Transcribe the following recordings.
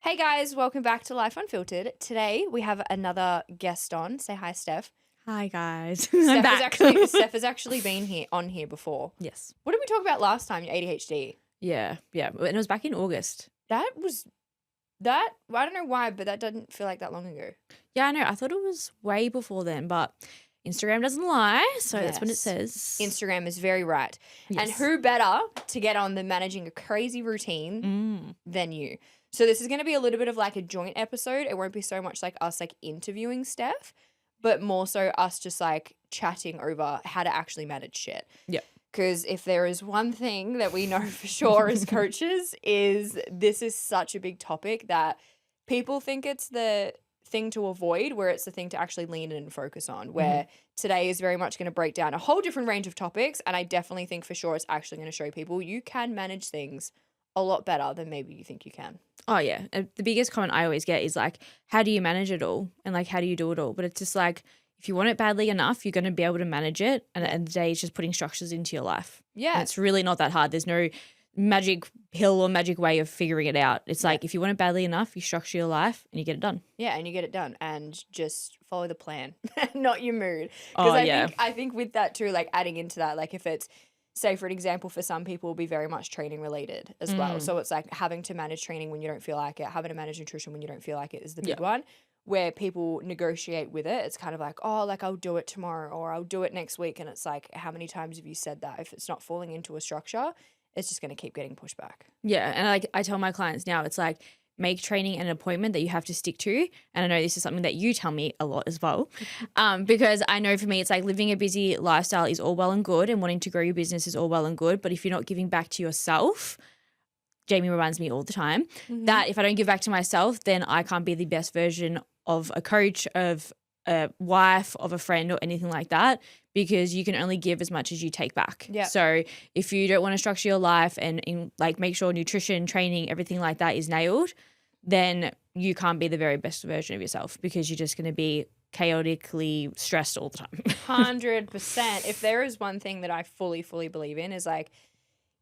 Hey guys, welcome back to Life Unfiltered. Today we have another guest on. Say hi, Steph. Hi guys, I'm back. Steph has actually been here before. Yes. What did we talk about last time? Your ADHD. Yeah. And it was back in August. I don't know why, but that doesn't feel like that long ago. Yeah, I know. I thought it was way before then, but Instagram doesn't lie, so that's what it Yes. says. Instagram is very right. Yes. And who better to get on than managing a crazy routine than you? So this is going to be a little bit of like a joint episode. It won't be so much like us like interviewing Steph, but more so us just like chatting over how to actually manage shit. Yep. Because if there is one thing that we know for sure as coaches is this is such a big topic that people think it's the thing to avoid, where it's the thing to actually lean in and focus on, where today is very much going to break down a whole different range of topics. And I definitely think for sure it's actually going to show people you can manage things a lot better than maybe you think you can. Oh, yeah. The biggest comment I always get is like, how do you manage it all? And like, how do you do it all? But it's just like, if you want it badly enough, you're going to be able to manage it. And at the end of the day, it's just putting structures into your life. Yeah. And it's really not that hard. There's no magic pill or magic way of figuring it out. It's like, if you want it badly enough, you structure your life and you get it done. Yeah, and you get it done and just follow the plan, not your mood. Oh, Because I think with that too, like adding into that, like if it's, say for an example, for some people will be very much training related as well. So it's like having to manage training when you don't feel like it, having to manage nutrition when you don't feel like it is the big one, where people negotiate with it. It's kind of like, oh, like I'll do it tomorrow or I'll do it next week. And it's like, how many times have you said that? If it's not falling into a structure, it's just going to keep getting pushed back. Yeah. And I tell my clients now, it's like, make training an appointment that you have to stick to. And I know this is something that you tell me a lot as well. Because I know for me, it's like living a busy lifestyle is all well and good and wanting to grow your business is all well and good. But if you're not giving back to yourself, Jamie reminds me all the time that if I don't give back to myself, then I can't be the best version of a coach, of a wife, of a friend or anything like that, because you can only give as much as you take back. Yeah. So if you don't want to structure your life and like make sure nutrition, training, everything like that is nailed, then you can't be the very best version of yourself because you're just going to be chaotically stressed all the time. 100%. If there is one thing that I fully believe in is like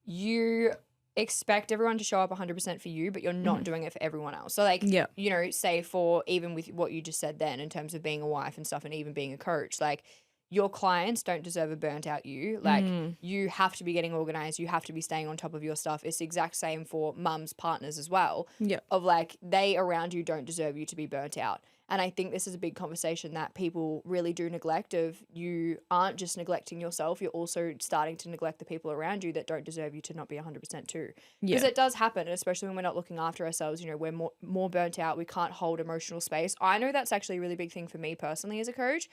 you expect everyone to show up 100% for you, but you're not doing it for everyone else. So like, you know, say for even with what you just said then in terms of being a wife and stuff and even being a coach, like your clients don't deserve a burnt out you. Like you have to be getting organized. You have to be staying on top of your stuff. It's the exact same for mums, partners as well. Yeah. Of like they around you don't deserve you to be burnt out. And I think this is a big conversation that people really do neglect of you aren't just neglecting yourself. You're also starting to neglect the people around you that don't deserve you to not be 100% too. Because it does happen, especially when we're not looking after ourselves. You know, we're more burnt out. We can't hold emotional space. I know that's actually a really big thing for me personally as a coach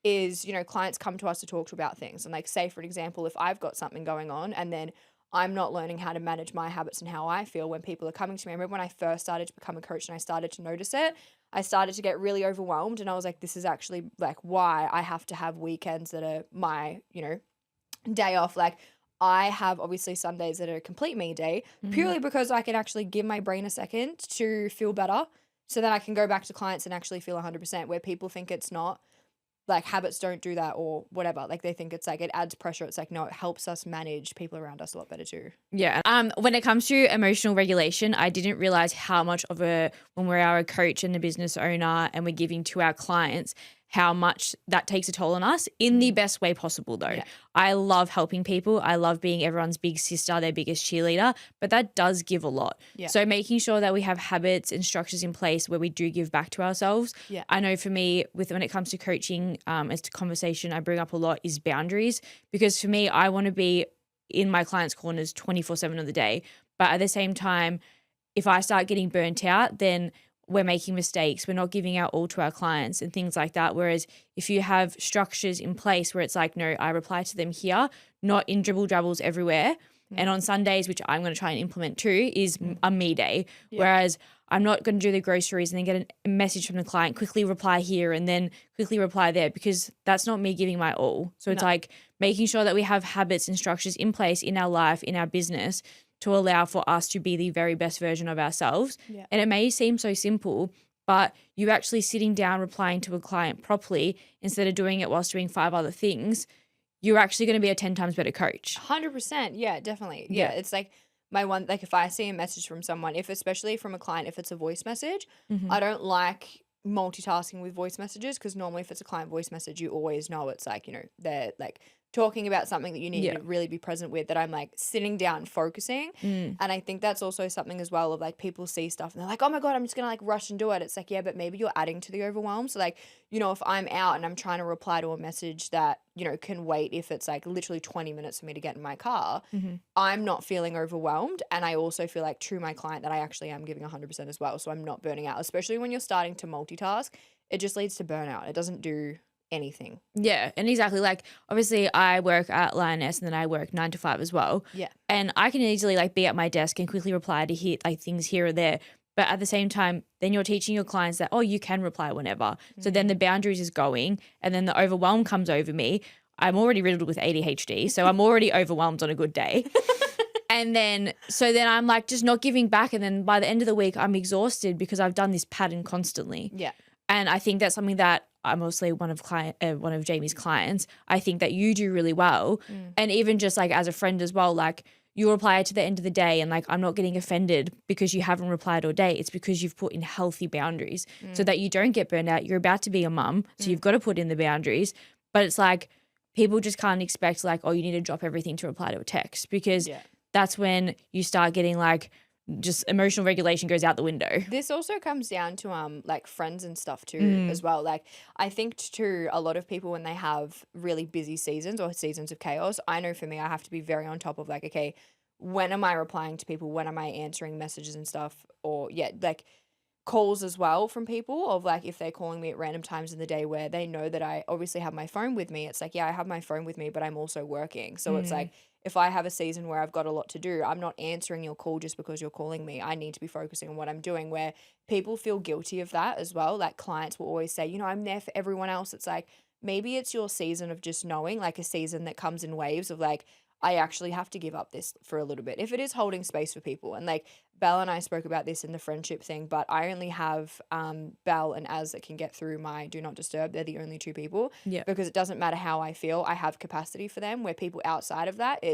is, you know, clients come to us to talk about things. And like, say, for an example, if I've got something going on and then I'm not learning how to manage my habits and how I feel when people are coming to me. I remember when I first started to become a coach and I started to notice it, I started to get really overwhelmed and I was like, this is actually like why I have to have weekends that are my, you know, day off. Like I have obviously Sundays that are a complete me day purely because I can actually give my brain a second to feel better so that I can go back to clients and actually feel 100%, where people think it's not. Like habits don't do that or whatever. Like they think it's like it adds pressure. It's like, no, it helps us manage people around us a lot better too. Yeah. When it comes to emotional regulation, I didn't realize how much of when we're a coach and a business owner and we're giving to our clients, how much that takes a toll on us in the best way possible though. Yeah. I love helping people. I love being everyone's big sister, their biggest cheerleader, but that does give a lot. Yeah. So making sure that we have habits and structures in place where we do give back to ourselves. Yeah. I know for me, when it comes to coaching, as to conversation I bring up a lot is boundaries, because for me, I want to be in my clients' corners 24/7 of the day. But at the same time, if I start getting burnt out, then we're making mistakes. We're not giving our all to our clients and things like that. Whereas if you have structures in place where it's like, no, I reply to them here, not in dribble drabbles everywhere. And on Sundays, which I'm going to try and implement too, is a me day. Yeah. Whereas I'm not going to do the groceries and then get a message from the client, quickly reply here and then quickly reply there, because that's not me giving my all. So it's like making sure that we have habits and structures in place in our life, in our business, to allow for us to be the very best version of ourselves. Yeah. And it may seem so simple, but you actually sitting down, replying to a client properly instead of doing it whilst doing 5 other things, you're actually going to be a 10 times better coach. 100%. Yeah, definitely. Yeah. It's like my one, like if I see a message from someone, if especially from a client, if it's a voice message, Mhm. I don't like multitasking with voice messages because normally if it's a client voice message, you always know it's like, they're like talking about something that you need Yeah. to really be present with, that I'm like sitting down focusing. Mm. And I think that's also something as well of like people see stuff and they're like, oh my God, I'm just gonna like rush and do it. It's like, yeah, but maybe you're adding to the overwhelm. So like, if I'm out and I'm trying to reply to a message that, can wait, if it's like literally 20 minutes for me to get in my car, Mhm. I'm not feeling overwhelmed. And I also feel like true my client that I actually am giving 100% as well. So I'm not burning out, especially when you're starting to multitask. It just leads to burnout. It doesn't do anything. Yeah, and exactly, like, obviously, I work at Lioness and then I work 9 to 5 as well, Yeah. and I can easily, like, be at my desk and quickly reply to hit, like, things here or there, but at the same time, then you're teaching your clients that, "Oh, you can reply whenever." So then the boundaries is going, and then the overwhelm comes over me. I'm already riddled with ADHD, so I'm already overwhelmed on a good day. And then I'm, like, just not giving back, and then by the end of the week, I'm exhausted because I've done this pattern constantly. Yeah. And I think that's something that I'm obviously one of Jamie's clients. I think that you do really well. And even just like as a friend as well, like you reply to the end of the day and like I'm not getting offended because you haven't replied all day. It's because you've put in healthy boundaries so that you don't get burned out. You're about to be a mum, so you've got to put in the boundaries. But it's like people just can't expect like, oh, you need to drop everything to reply to a text, because that's when you start getting like just emotional regulation goes out the window. This also comes down to like friends and stuff too as well. Like I think too, a lot of people when they have really busy seasons or seasons of chaos, I know for me I have to be very on top of like, okay, when am I replying to people? When am I answering messages and stuff? Or like calls as well from people of like if they're calling me at random times in the day where they know that I obviously have my phone with me. It's like, yeah, I have my phone with me, but I'm also working. So it's like if I have a season where I've got a lot to do, I'm not answering your call just because you're calling me. I need to be focusing on what I'm doing, where people feel guilty of that as well. Like clients will always say, I'm there for everyone else. It's like maybe it's your season of just knowing, like a season that comes in waves of like, I actually have to give up this for a little bit. If it is holding space for people. And like Belle and I spoke about this in the friendship thing, but I only have Belle and Az that can get through my do not disturb. They're the only two people. Yeah. Because it doesn't matter how I feel. I have capacity for them, where people outside of that,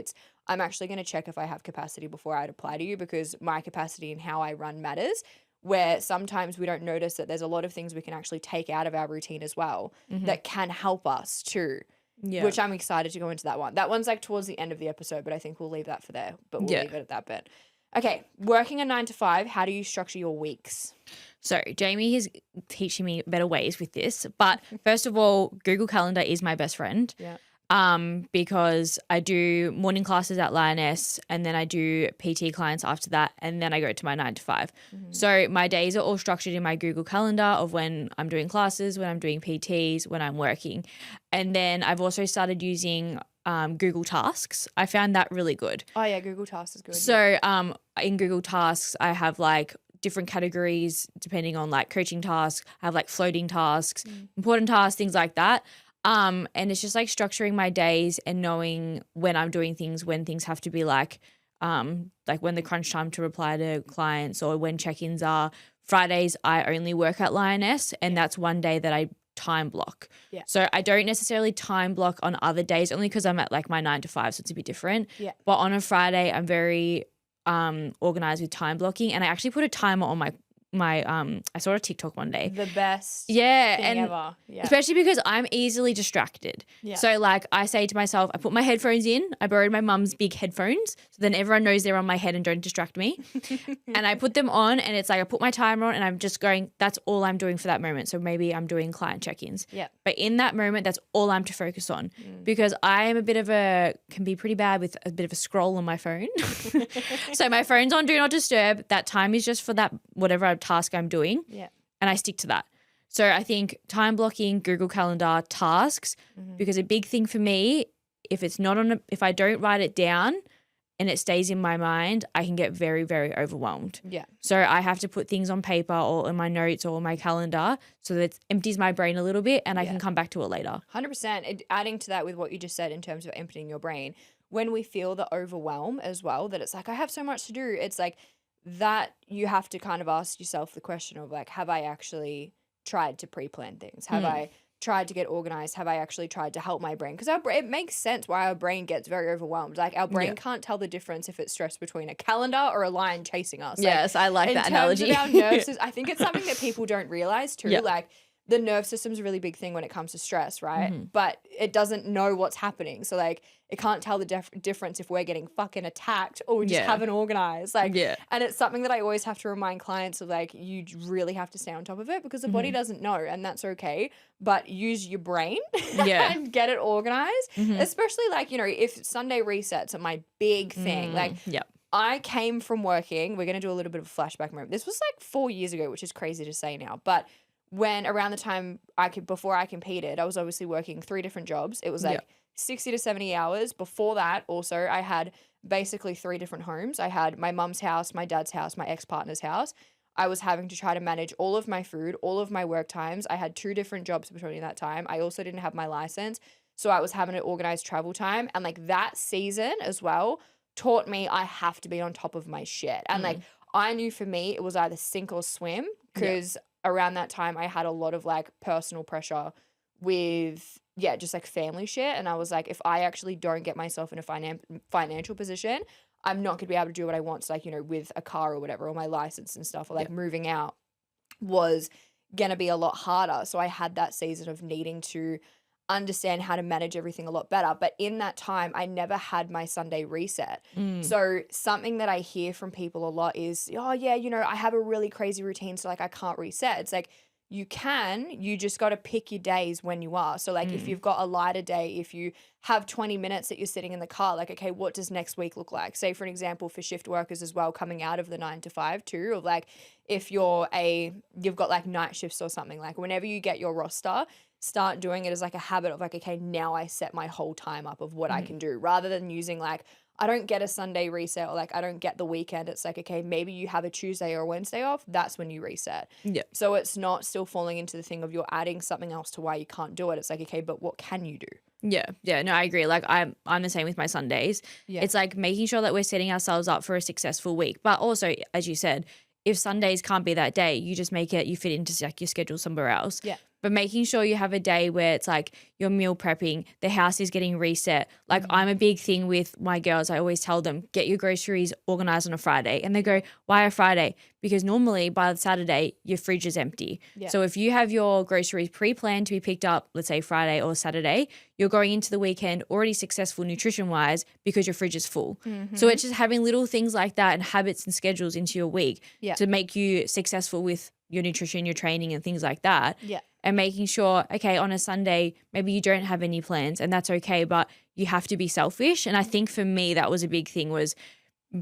I'm actually going to check if I have capacity before I'd apply to you, because my capacity and how I run matters. Where sometimes we don't notice that there's a lot of things we can actually take out of our routine as well that can help us too. Yeah. Which I'm excited to go into that one. That one's like towards the end of the episode, but I think we'll leave that for there. But we'll leave it at that bit. Okay, working a 9 to 5, how do you structure your weeks? So Jamie is teaching me better ways with this. But first of all, Google Calendar is my best friend. Yeah. Because I do morning classes at Lioness and then I do PT clients after that, and then I go to my 9 to 5. So my days are all structured in my Google Calendar of when I'm doing classes, when I'm doing PTs, when I'm working. And then I've also started using Google Tasks. I found that really good. Oh yeah, Google Tasks is good. So in Google Tasks, I have like different categories depending on like coaching tasks. I have like floating tasks, important tasks, things like that. And it's just like structuring my days and knowing when I'm doing things, when things have to be like when the crunch time to reply to clients or when check-ins are. Fridays, I only work at Lioness, and that's one day that I time block. Yeah. So I don't necessarily time block on other days, only because I'm at like my 9 to 5, so it's a bit different. Yeah. But on a Friday, I'm very organized with time blocking, and I actually put a timer on my I saw a TikTok one day. The best thing ever. Yeah. Especially because I'm easily distracted. Yeah. So like I say to myself, I put my headphones in. I borrowed my mum's big headphones, so then everyone knows they're on my head and don't distract me. And I put them on, and it's like I put my timer on and I'm just going, that's all I'm doing for that moment. So maybe I'm doing client check-ins. Yeah. But in that moment, that's all I'm to focus on, because I am can be pretty bad with a bit of a scroll on my phone. So my phone's on do not disturb. That time is just for that whatever task I'm doing. Yeah. And I stick to that. So I think time blocking, Google Calendar, tasks, because a big thing for me, if I don't write it down and it stays in my mind, I can get very, very overwhelmed. Yeah. So I have to put things on paper or in my notes or my calendar so that it empties my brain a little bit and I can come back to it later. 100%. Adding to that with what you just said in terms of emptying your brain, when we feel the overwhelm as well, that it's like, I have so much to do, it's like that you have to kind of ask yourself the question of like, have I actually tried to pre-plan things? Have I tried to get organized? Have I actually tried to help my brain? Because it makes sense why our brain gets very overwhelmed. Like our brain Yeah. can't tell the difference if it's stressed between a calendar or a lion chasing us. Like Yes, I like in that terms of analogy. our nerve system, I think it's something that people don't realize too. Yeah. Like the nerve system's a really big thing when it comes to stress, right? Mhm. But it doesn't know what's happening. So like it can't tell the difference if we're getting fucking attacked or we just Yeah. haven't organized. Like, Yeah. and it's something that I always have to remind clients of, like, you really have to stay on top of it because the body Mhm. doesn't know, and that's okay. But use your brain Yeah. and get it organized. Mhm. Especially like, you know, if Sunday resets are my big thing. Like Yep. I came from working, we're going to do a little bit of a flashback moment. This was like 4 years ago, which is crazy to say now. But when around the time before I competed, I was obviously working 3 different jobs. It was Yeah. like 60 to 70 hours. Before that, also, I had basically 3 different homes. I had my mum's house, my dad's house, my ex-partner's house. I was having to try to manage all of my food, all of my work times. I had 2 different jobs between that time. I also didn't have my license. So I was having to organize travel time. And like that season as well taught me I have to be on top of my shit. And like I knew for me it was either sink or swim because around that time I had a lot of like personal pressure with just like family shit. And I was like, if I actually don't get myself in a financial position, I'm not gonna be able to do what I want. So like, you know, with a car or whatever, or my license and stuff, or like moving out was gonna be a lot harder. So I had that season of needing to understand how to manage everything a lot better. But in that time, I never had my Sunday reset. So something that I hear from people a lot is, oh yeah, you know, I have a really crazy routine, so like I can't reset. It's like you just got to pick your days when you are. So like if you've got a lighter day, if you have 20 minutes that you're sitting in the car, like, okay, what does next week look like? Say for an example, for shift workers as well, coming out of the 9 to 5 too, of like, if you've got like night shifts or something, like whenever you get your roster, start doing it as like a habit of like, okay, now I set my whole time up of what I can do, rather than using like, I don't get a Sunday reset, or like I don't get the weekend. It's like, okay, maybe you have a Tuesday or a Wednesday off. That's when you reset. Yeah. So it's not still falling into the thing of you're adding something else to why you can't do it. It's like, okay, but what can you do? Yeah. Yeah. No, I agree. Like I'm the same with my Sundays. Yeah. It's like making sure that we're setting ourselves up for a successful week. But also, as you said, if Sundays can't be that day, you just make it, you fit into like your schedule somewhere else. Yeah. But making sure you have a day where it's like you're meal prepping, the house is getting reset. Like I'm a big thing with my girls. I always tell them, get your groceries organized on a Friday. And they go, why a Friday? Because normally by the Saturday, your fridge is empty. Yeah. So if you have your groceries pre-planned to be picked up, let's say Friday or Saturday, you're going into the weekend already successful nutrition-wise because your fridge is full. So it's just having little things like that and habits and schedules into your week to make you successful with your nutrition, your training and things like that. Yeah. And making sure, okay, on a Sunday, maybe you don't have any plans and that's okay, but you have to be selfish. And I think for me, that was a big thing, was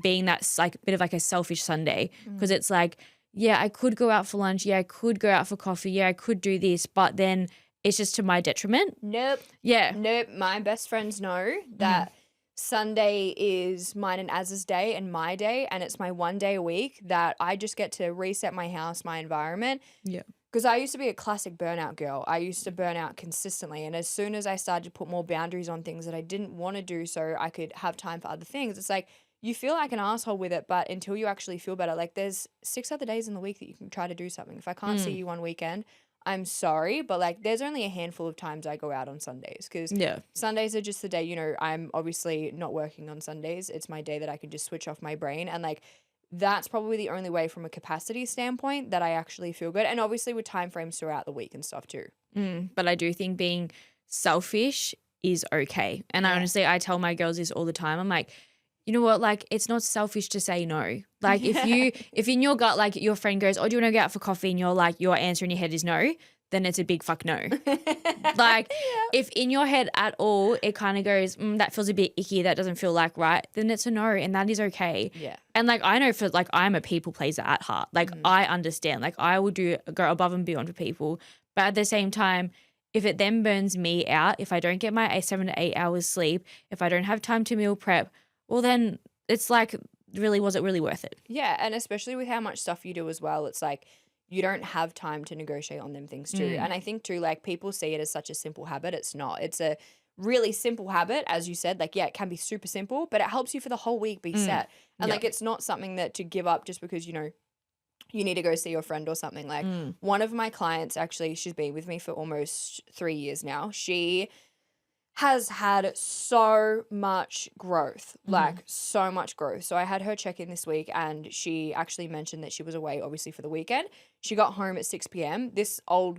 being that like a bit of like a selfish Sunday, because it's like, yeah, I could go out for lunch. Yeah, I could go out for coffee. Yeah, I could do this, but then it's just to my detriment. Nope. Yeah. Nope. My best friends know that Sunday is mine and Az's day and my day, and it's my one day a week that I just get to reset my house, my environment. Yeah. Because I used to be a classic burnout girl. I used to burn out consistently. And as soon as I started to put more boundaries on things that I didn't want to do so I could have time for other things, it's like you feel like an asshole with it, but until you actually feel better, like there's 6 other days in the week that you can try to do something. If I can't see you one weekend, I'm sorry, but like there's only a handful of times I go out on Sundays, because Sundays are just the day, you know, I'm obviously not working on Sundays. It's my day that I can just switch off my brain, and like that's probably the only way from a capacity standpoint that I actually feel good. And obviously with time frames throughout the week and stuff too. But I do think being selfish is okay. And I tell my girls this all the time. I'm like, you know what? Like, it's not selfish to say no. Like if in your gut, like your friend goes, oh, do you want to go out for coffee? And you're like, your answer in your head is no, then it's a big fuck no. Like if in your head at all, it kind of goes, that feels a bit icky, that doesn't feel like right, then it's a no, and that is okay. Yeah. And like, I know for like, I'm a people pleaser at heart. Like I understand, like I will go above and beyond for people. But at the same time, if it then burns me out, if I don't get my 7 to 8 hours sleep, if I don't have time to meal prep, well then it's like, really, was it really worth it? Yeah. And especially with how much stuff you do as well, it's like you don't have time to negotiate on them things too. And I think too, like people see it as such a simple habit. It's not. It's a really simple habit, as you said. Like, yeah, it can be super simple, but it helps you for the whole week be set. And like, it's not something that to give up just because, you know, you need to go see your friend or something. Like Mm. one of my clients, actually, she's been with me for almost 3 years now. She has had so much growth, like so much growth. So I had her check in this week and she actually mentioned that she was away obviously for the weekend. She got home at 6 p.m. This old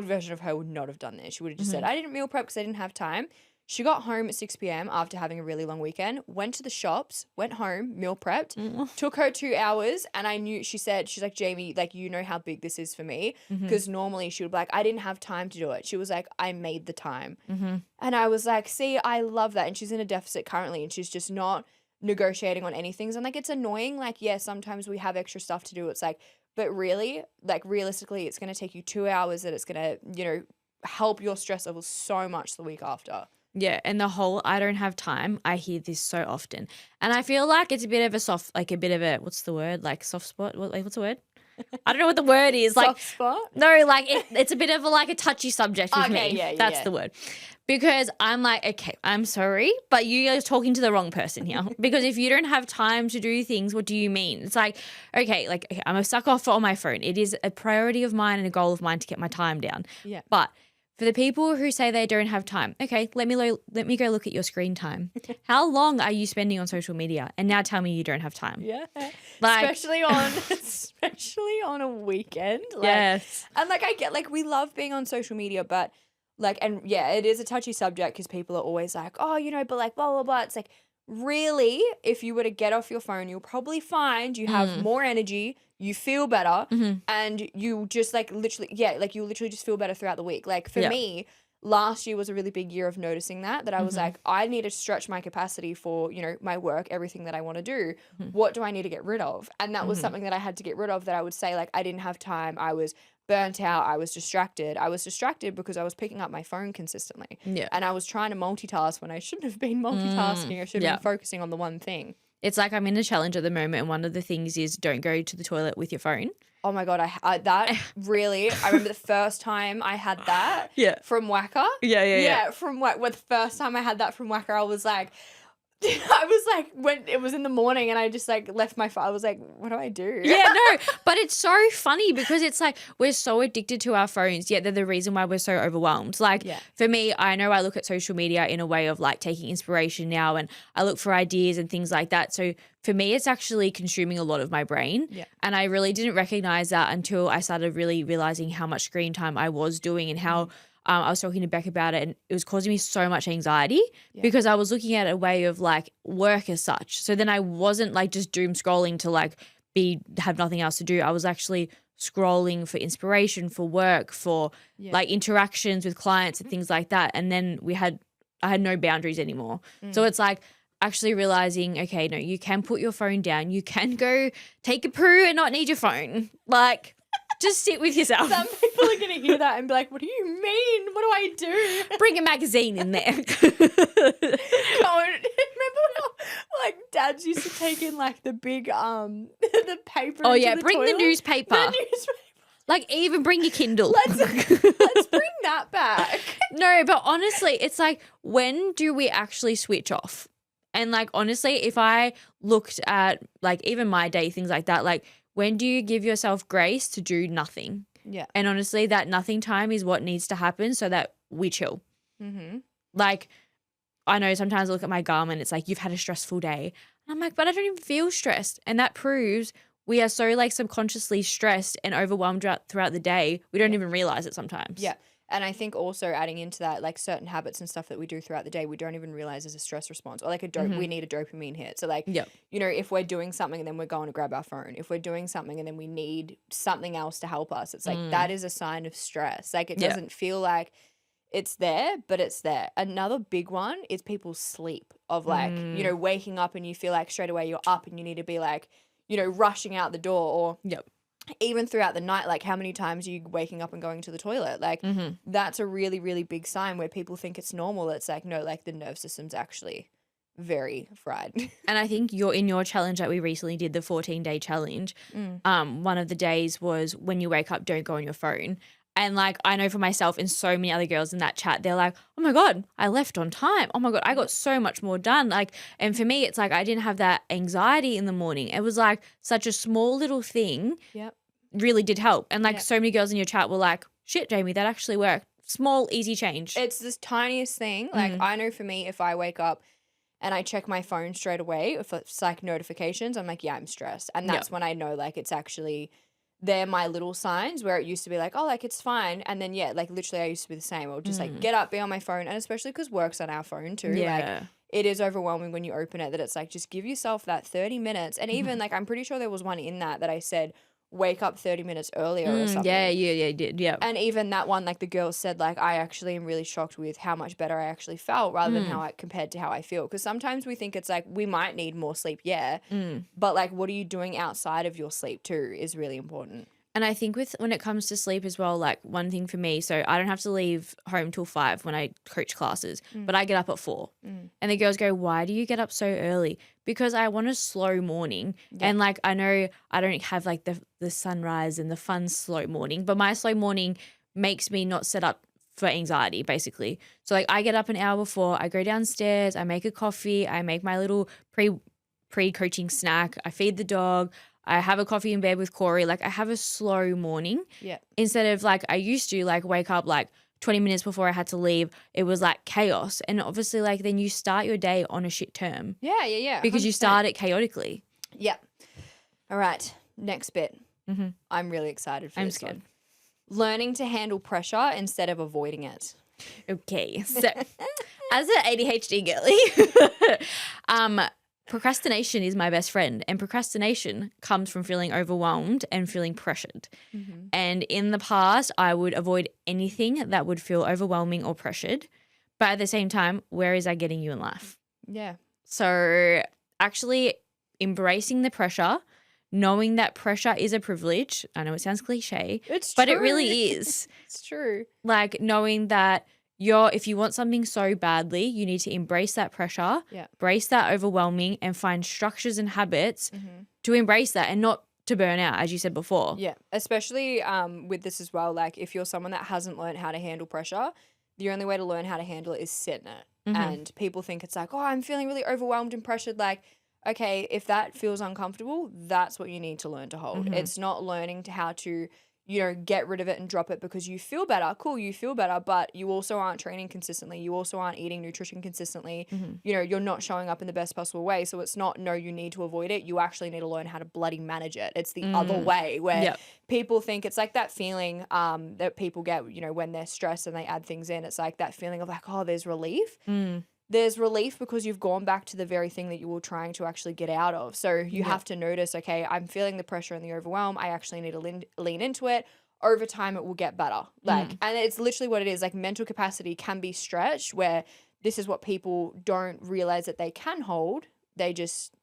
version of her would not have done this. She would have just said, I didn't meal prep because I didn't have time. She got home at 6 p.m. after having a really long weekend, went to the shops, went home, meal prepped, took her 2 hours, and I knew, she's like, Jamie, like, you know how big this is for me, because normally she would be like, I didn't have time to do it. She was like, I made the time. And I was like, see, I love that. And she's in a deficit currently, and she's just not negotiating on any things. And like, it's annoying. Like, yeah, sometimes we have extra stuff to do. It's like, but really, like, realistically, it's going to take you 2 hours that it's going to, you know, help your stress levels so much the week after. Yeah, and the whole I don't have time, I hear this so often. And I feel like it's a bit of a what's the word? Like soft spot? What's the word? I don't know what the word is. Like Soft spot? No, like it's a bit of a touchy subject with me. Yeah, That's the word. Because I'm like, okay, I'm sorry, but you are talking to the wrong person here. Because if you don't have time to do things, what do you mean? It's like, okay, I'm a sucker for on my phone. It is a priority of mine and a goal of mine to get my time down. Yeah. But for the people who say they don't have time, okay, let me go look at your screen time. How long are you spending on social media? And now tell me you don't have time. Yeah. Like, especially on a weekend. Like, yes. And like, I get, like, we love being on social media, but like, and yeah, it is a touchy subject because people are always like, oh, you know, but like blah, blah, blah. It's like, really, if you were to get off your phone, you'll probably find you have more energy, you feel better, and you just like literally, you literally just feel better throughout the week. Like for me, last year was a really big year of noticing that I was like, I need to stretch my capacity for, you know, my work, everything that I want to do. What do I need to get rid of? And that was something that I had to get rid of, that I would say, like, I didn't have time. I was burnt out. I was distracted. I was distracted because I was picking up my phone consistently. Yeah. And I was trying to multitask when I shouldn't have been multitasking. I should have been focusing on the one thing. It's like I'm in a challenge at the moment, and one of the things is don't go to the toilet with your phone. Oh my God, I remember the first time I had that from Wacker. Yeah. From the first time I had that from Wacker, I was like, when it was in the morning and I just like left my phone, I was like, what do I do? Yeah, no, but it's so funny because it's like we're so addicted to our phones, yet they're the reason why we're so overwhelmed. Like for me, I know I look at social media in a way of like taking inspiration now, and I look for ideas and things like that. So for me, it's actually consuming a lot of my brain. Yeah. And I really didn't recognize that until I started really realizing how much screen time I was doing and how I was talking to Beck about it, and it was causing me so much anxiety because I was looking at a way of like work as such. So then I wasn't like just doom scrolling to like have nothing else to do. I was actually scrolling for inspiration, for work, for like interactions with clients and things like that. And then I had no boundaries anymore. So it's like actually realizing, okay, no, you can put your phone down. You can go take a poo and not need your phone. Like, just sit with yourself. Some people are going to hear that and be like, what do you mean? What do I do? Bring a magazine in there. Remember how, like, dads used to take in, like, the big, the paper Oh, into yeah, the bring toilet? the newspaper. The newspaper. Like, even bring your Kindle. Let's bring that back. No, but honestly, it's like, when do we actually switch off? And, like, honestly, if I looked at, like, even my day, things like that, like, when do you give yourself grace to do nothing? Yeah. And honestly, that nothing time is what needs to happen so that we chill. Mm-hmm. Like, I know sometimes I look at my garment, it's like, you've had a stressful day. And I'm like, but I don't even feel stressed. And that proves we are so like subconsciously stressed and overwhelmed throughout the day. We don't even realize it sometimes. Yeah. And I think also adding into that, like certain habits and stuff that we do throughout the day, we don't even realize is a stress response or like we need a dopamine hit. So like, you know, if we're doing something and then we're going to grab our phone, if we're doing something and then we need something else to help us, it's like, that is a sign of stress. Like it doesn't feel like it's there, but it's there. Another big one is people's sleep of like, you know, waking up and you feel like straight away you're up and you need to be like, you know, rushing out the door or even throughout the night, like how many times are you waking up and going to the toilet? Like that's a really, really big sign where people think it's normal. It's like, no, like the nerve system's actually very fried. And I think in your challenge that we recently did, the 14-day challenge, one of the days was when you wake up, don't go on your phone. And like I know for myself and so many other girls in that chat, they're like, oh my God, I left on time. Oh my God, I got so much more done. Like, and for me, it's like I didn't have that anxiety in the morning. It was like such a small little thing Yep. really did help. And like Yep. so many girls in your chat were like, shit, Jamie, that actually worked. Small, easy change. It's this tiniest thing. Like I know for me, if I wake up and I check my phone straight away, if it's like notifications, I'm like, yeah, I'm stressed. And that's when I know like it's actually, they're my little signs where it used to be like, oh, like it's fine. And then, yeah, like literally I used to be the same. I'll just like get up, be on my phone. And especially because work's on our phone too. Yeah. Like it is overwhelming when you open it that it's like, just give yourself that 30 minutes. And even like, I'm pretty sure there was one in that I said, wake up 30 minutes earlier or something. Yeah, you did. Yeah. And even that one, like the girl said, like, I actually am really shocked with how much better I actually felt rather than how I compared to how I feel. Because sometimes we think it's like we might need more sleep, yeah. But like, what are you doing outside of your sleep too is really important. And I think when it comes to sleep as well, like one thing for me, so I don't have to leave home till 5 when I coach classes, but I get up at 4. And the girls go, why do you get up so early? Because I want a slow morning. And like I know I don't have like the sunrise and the fun slow morning, but my slow morning makes me not set up for anxiety basically. So like I get up an hour before, I go downstairs, I make a coffee, I make my little pre-coaching snack, I feed the dog, I have a coffee in bed with Corey. Like I have a slow morning. Yeah. Instead of like I used to like wake up like 20 minutes before I had to leave. It was like chaos. And obviously like then you start your day on a shit term. Yeah. Because you 100%. start it chaotically. Yeah. All right. Next bit. I'm really excited for I'm this scared. one. Learning to handle pressure instead of avoiding it. Okay. So as an ADHD girly, procrastination is my best friend, and procrastination comes from feeling overwhelmed and feeling pressured. And in the past, I would avoid anything that would feel overwhelming or pressured. But at the same time, where is that getting you in life? Yeah. So actually embracing the pressure, knowing that pressure is a privilege. I know it sounds cliche, but it really is. It's true. Like knowing that if you want something so badly, you need to embrace that pressure, embrace that overwhelming, and find structures and habits to embrace that and not to burn out, as you said before. Yeah, especially with this as well. Like if you're someone that hasn't learned how to handle pressure, the only way to learn how to handle it is sit in it. And people think it's like, oh, I'm feeling really overwhelmed and pressured. Like, okay, if that feels uncomfortable, that's what you need to learn to hold. It's not learning to how to, you know, get rid of it and drop it because you feel better. Cool, you feel better, but you also aren't training consistently. You also aren't eating nutrition consistently. You know, you're not showing up in the best possible way. So it's not, no, you need to avoid it. You actually need to learn how to bloody manage it. It's the other way where people think it's like that feeling that people get, you know, when they're stressed and they add things in. It's like that feeling of like, oh, there's relief. There's relief because you've gone back to the very thing that you were trying to actually get out of. So you have to notice, okay, I'm feeling the pressure and the overwhelm. I actually need to lean into it. Over time, it will get better. Like, and it's literally what it is. Like mental capacity can be stretched where this is what people don't realize that they can hold. They just,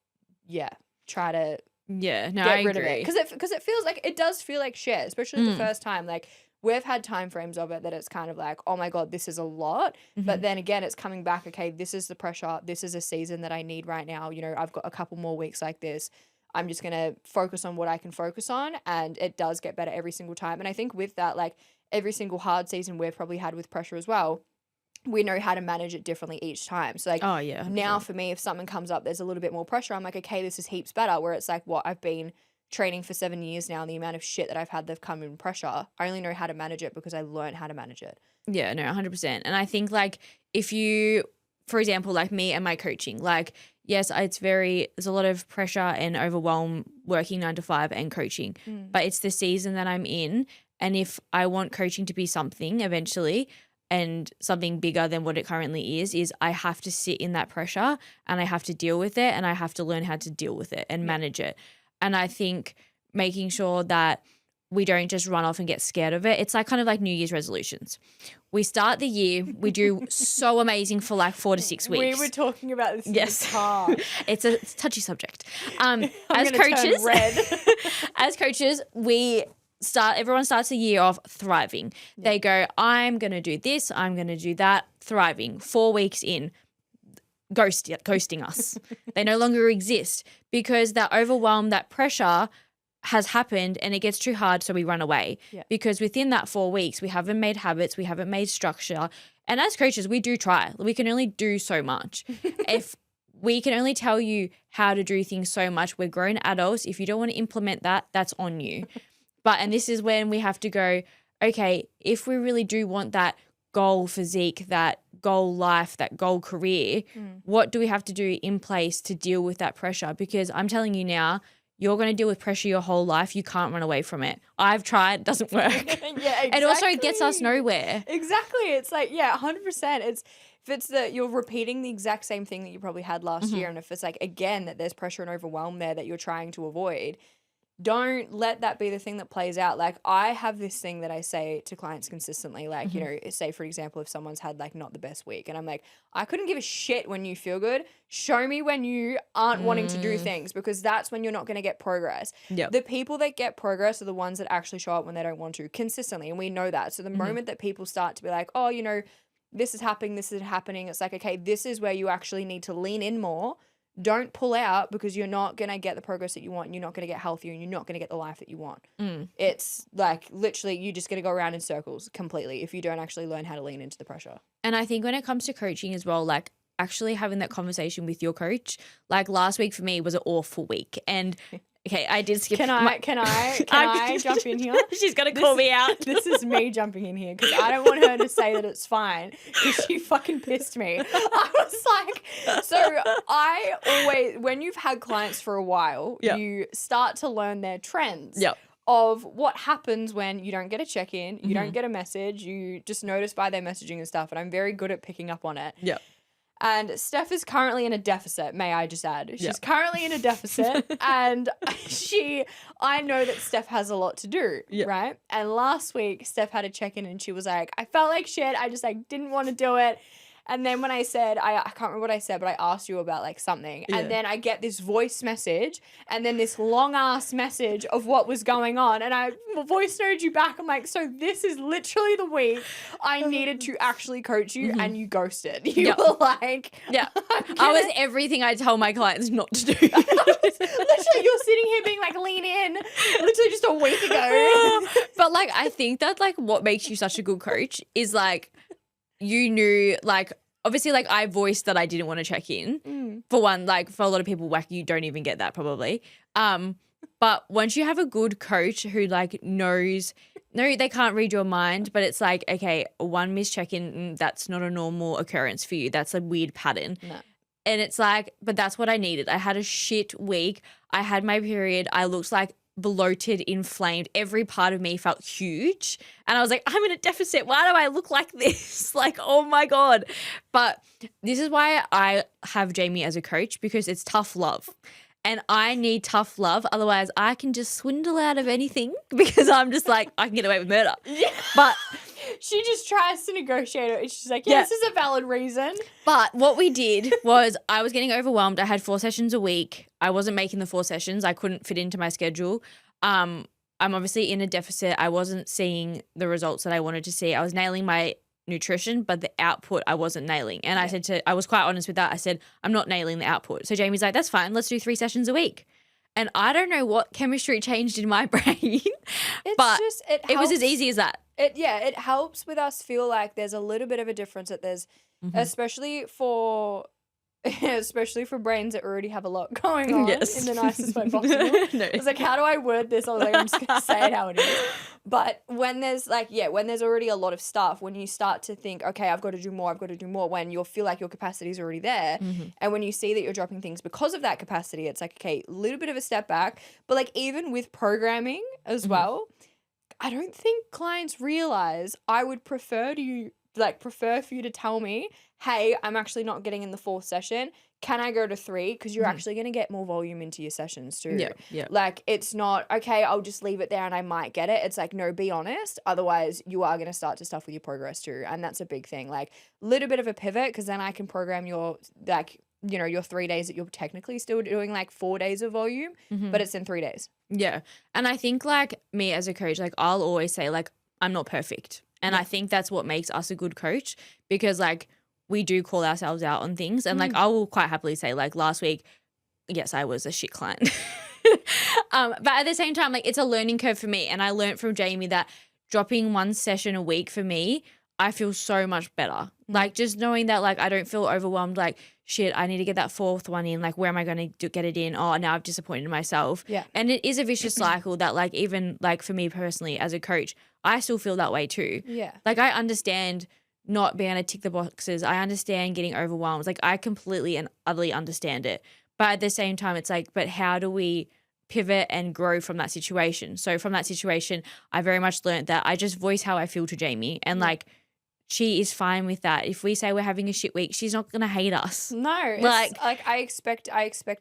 try to get rid of it. Because it feels like, it does feel like shit, especially the first time. Like, we've had time frames of it that it's kind of like, oh my God, this is a lot. But then again, it's coming back, okay, this is the pressure. This is a season that I need right now. You know, I've got a couple more weeks like this. I'm just going to focus on what I can focus on. And it does get better every single time. And I think with that, like every single hard season we've probably had with pressure as well, we know how to manage it differently each time. So like now for me, if something comes up, there's a little bit more pressure. I'm like, okay, this is heaps better. Where it's like, what I've been training for 7 years now and the amount of shit that I've had that come in pressure, I only know how to manage it because I learned how to manage it. Yeah, no, 100%. And I think like if you, for example, like me and my coaching, like, yes, there's a lot of pressure and overwhelm working 9 to 5 and coaching, but it's the season that I'm in. And if I want coaching to be something eventually and something bigger than what it currently is I have to sit in that pressure and I have to deal with it and I have to learn how to deal with it and manage it. And I think making sure that we don't just run off and get scared of it. It's like kind of like New Year's resolutions. We start the year, we do so amazing for like 4 to 6 weeks. We were talking about this in the car. It's a touchy subject. As coaches, as coaches, everyone starts the year off thriving. Yeah. They go, I'm going to do this, I'm going to do that, thriving. 4 weeks in, ghosting us. They no longer exist because that overwhelm, that pressure has happened and it gets too hard, so we run away. Yeah. Because within that 4 weeks, we haven't made habits, we haven't made structure. And as coaches, we do try. We can only do so much. If we can only tell you how to do things so much, we're grown adults. If you don't want to implement that, that's on you. And this is when we have to go, okay, if we really do want that goal physique, that goal life, that goal career, what do we have to do in place to deal with that pressure? Because I'm telling you now, you're going to deal with pressure your whole life. You can't run away from it. I've tried. It doesn't work. Exactly. And also it gets us nowhere. Exactly. It's like, 100%. If it's that you're repeating the exact same thing that you probably had last year, and if it's like, again, that there's pressure and overwhelm there that you're trying to avoid, don't let that be the thing that plays out. Like, I have this thing that I say to clients consistently, like, you know, say, for example, if someone's had like not the best week, and I'm like, I couldn't give a shit when you feel good. Show me when you aren't wanting to do things, because that's when you're not going to get progress. Yep. The people that get progress are the ones that actually show up when they don't want to consistently. And we know that. So the moment that people start to be like, oh, you know, this is happening, it's like, okay, this is where you actually need to lean in more. Don't pull out, because you're not going to get the progress that you want. And you're not going to get healthier, and you're not going to get the life that you want. It's like literally you're just going to go around in circles completely if you don't actually learn how to lean into the pressure. And I think when it comes to coaching as well, like actually having that conversation with your coach, like last week for me was an awful week. And okay, I did skip. Can I jump in here? She's going to call me out. This is me jumping in here, because I don't want her to say that it's fine, because she fucking pissed me. I was like, so I always, when you've had clients for a while, you start to learn their trends. Of what happens when you don't get a check-in, you don't get a message, you just notice by their messaging and stuff, and I'm very good at picking up on it. And Steph is currently in a deficit, may I just add. She's currently in a deficit, and I know that Steph has a lot to do, right? And last week, Steph had a check-in, and she was like, I felt like shit. I just like didn't want to do it. And then when I said, I can't remember what I said, but I asked you about like something. And then I get this voice message, and then this long ass message of what was going on. And I voice noted you back. I'm like, so this is literally the week I needed to actually coach you, and you ghosted. You were like, I was everything I tell my clients not to do. Literally, you're sitting here being like, lean in, literally just a week ago. But like, I think that like what makes you such a good coach is like, you knew, like, obviously, like, I voiced that I didn't want to check in. For one, like, for a lot of people, like, you don't even get that probably. But once you have a good coach who, like, knows, no, they can't read your mind, but it's like, okay, one missed check-in, that's not a normal occurrence for you. That's a weird pattern. No. And it's like, but that's what I needed. I had a shit week. I had my period. I looked like bloated, inflamed. Every part of me felt huge. And I was like, I'm in a deficit. Why do I look like this? Like, oh my God. But this is why I have Jamie as a coach, because it's tough love. And I need tough love. Otherwise, I can just swindle out of anything, because I'm just like, I can get away with murder. But she just tries to negotiate it. She's like, this is a valid reason. But what we did was I was getting overwhelmed. I had 4 sessions a week. I wasn't making the 4 sessions. I couldn't fit into my schedule. I'm obviously in a deficit. I wasn't seeing the results that I wanted to see. I was nailing my nutrition, but the output I wasn't nailing. And I was quite honest with that. I said, I'm not nailing the output. So Jamie's like, that's fine. Let's do 3 sessions a week. And I don't know what chemistry changed in my brain, but it was as easy as that. It helps with us feel like there's a little bit of a difference, that there's, especially for brains that already have a lot going on in the nicest way possible. I was like, how do I word this? I was like, I'm just going to say it how it is. But when there's like, when there's already a lot of stuff, when you start to think, okay, I've got to do more, when you'll feel like your capacity is already there. And when you see that you're dropping things because of that capacity, it's like, okay, a little bit of a step back. But like, even with programming as well, I don't think clients realize I would prefer for you to tell me, hey, I'm actually not getting in the 4th session. Can I go to 3? Because you're actually going to get more volume into your sessions too. Yeah. Like, it's not, okay, I'll just leave it there and I might get it. It's like, no, be honest. Otherwise, you are going to start to stuff with your progress too. And that's a big thing. Like, little bit of a pivot, because then I can program your, like, you know, your 3 days that you're technically still doing like 4 days of volume, but it's in 3 days. Yeah. And I think like me as a coach, like I'll always say like, I'm not perfect. And I think that's what makes us a good coach, because like we do call ourselves out on things. And like I will quite happily say like last week, yes, I was a shit client. But at the same time, like, it's a learning curve for me. And I learned from Jamie that dropping one session a week for me, I feel so much better. Like, just knowing that, like, I don't feel overwhelmed, like, shit, I need to get that fourth one in. Like, where am I going to get it in? Oh, now I've disappointed myself. Yeah. And it is a vicious cycle that, like, even, like, for me personally as a coach, I still feel that way too. Yeah. Like, I understand not being able to tick the boxes. I understand getting overwhelmed. Like, I completely and utterly understand it. But at the same time, it's like, but how do we pivot and grow from that situation? So from that situation, I very much learned that I just voice how I feel to Jamie. And like, she is fine with that. If we say we're having a shit week, she's not going to hate us. No, Like- I expect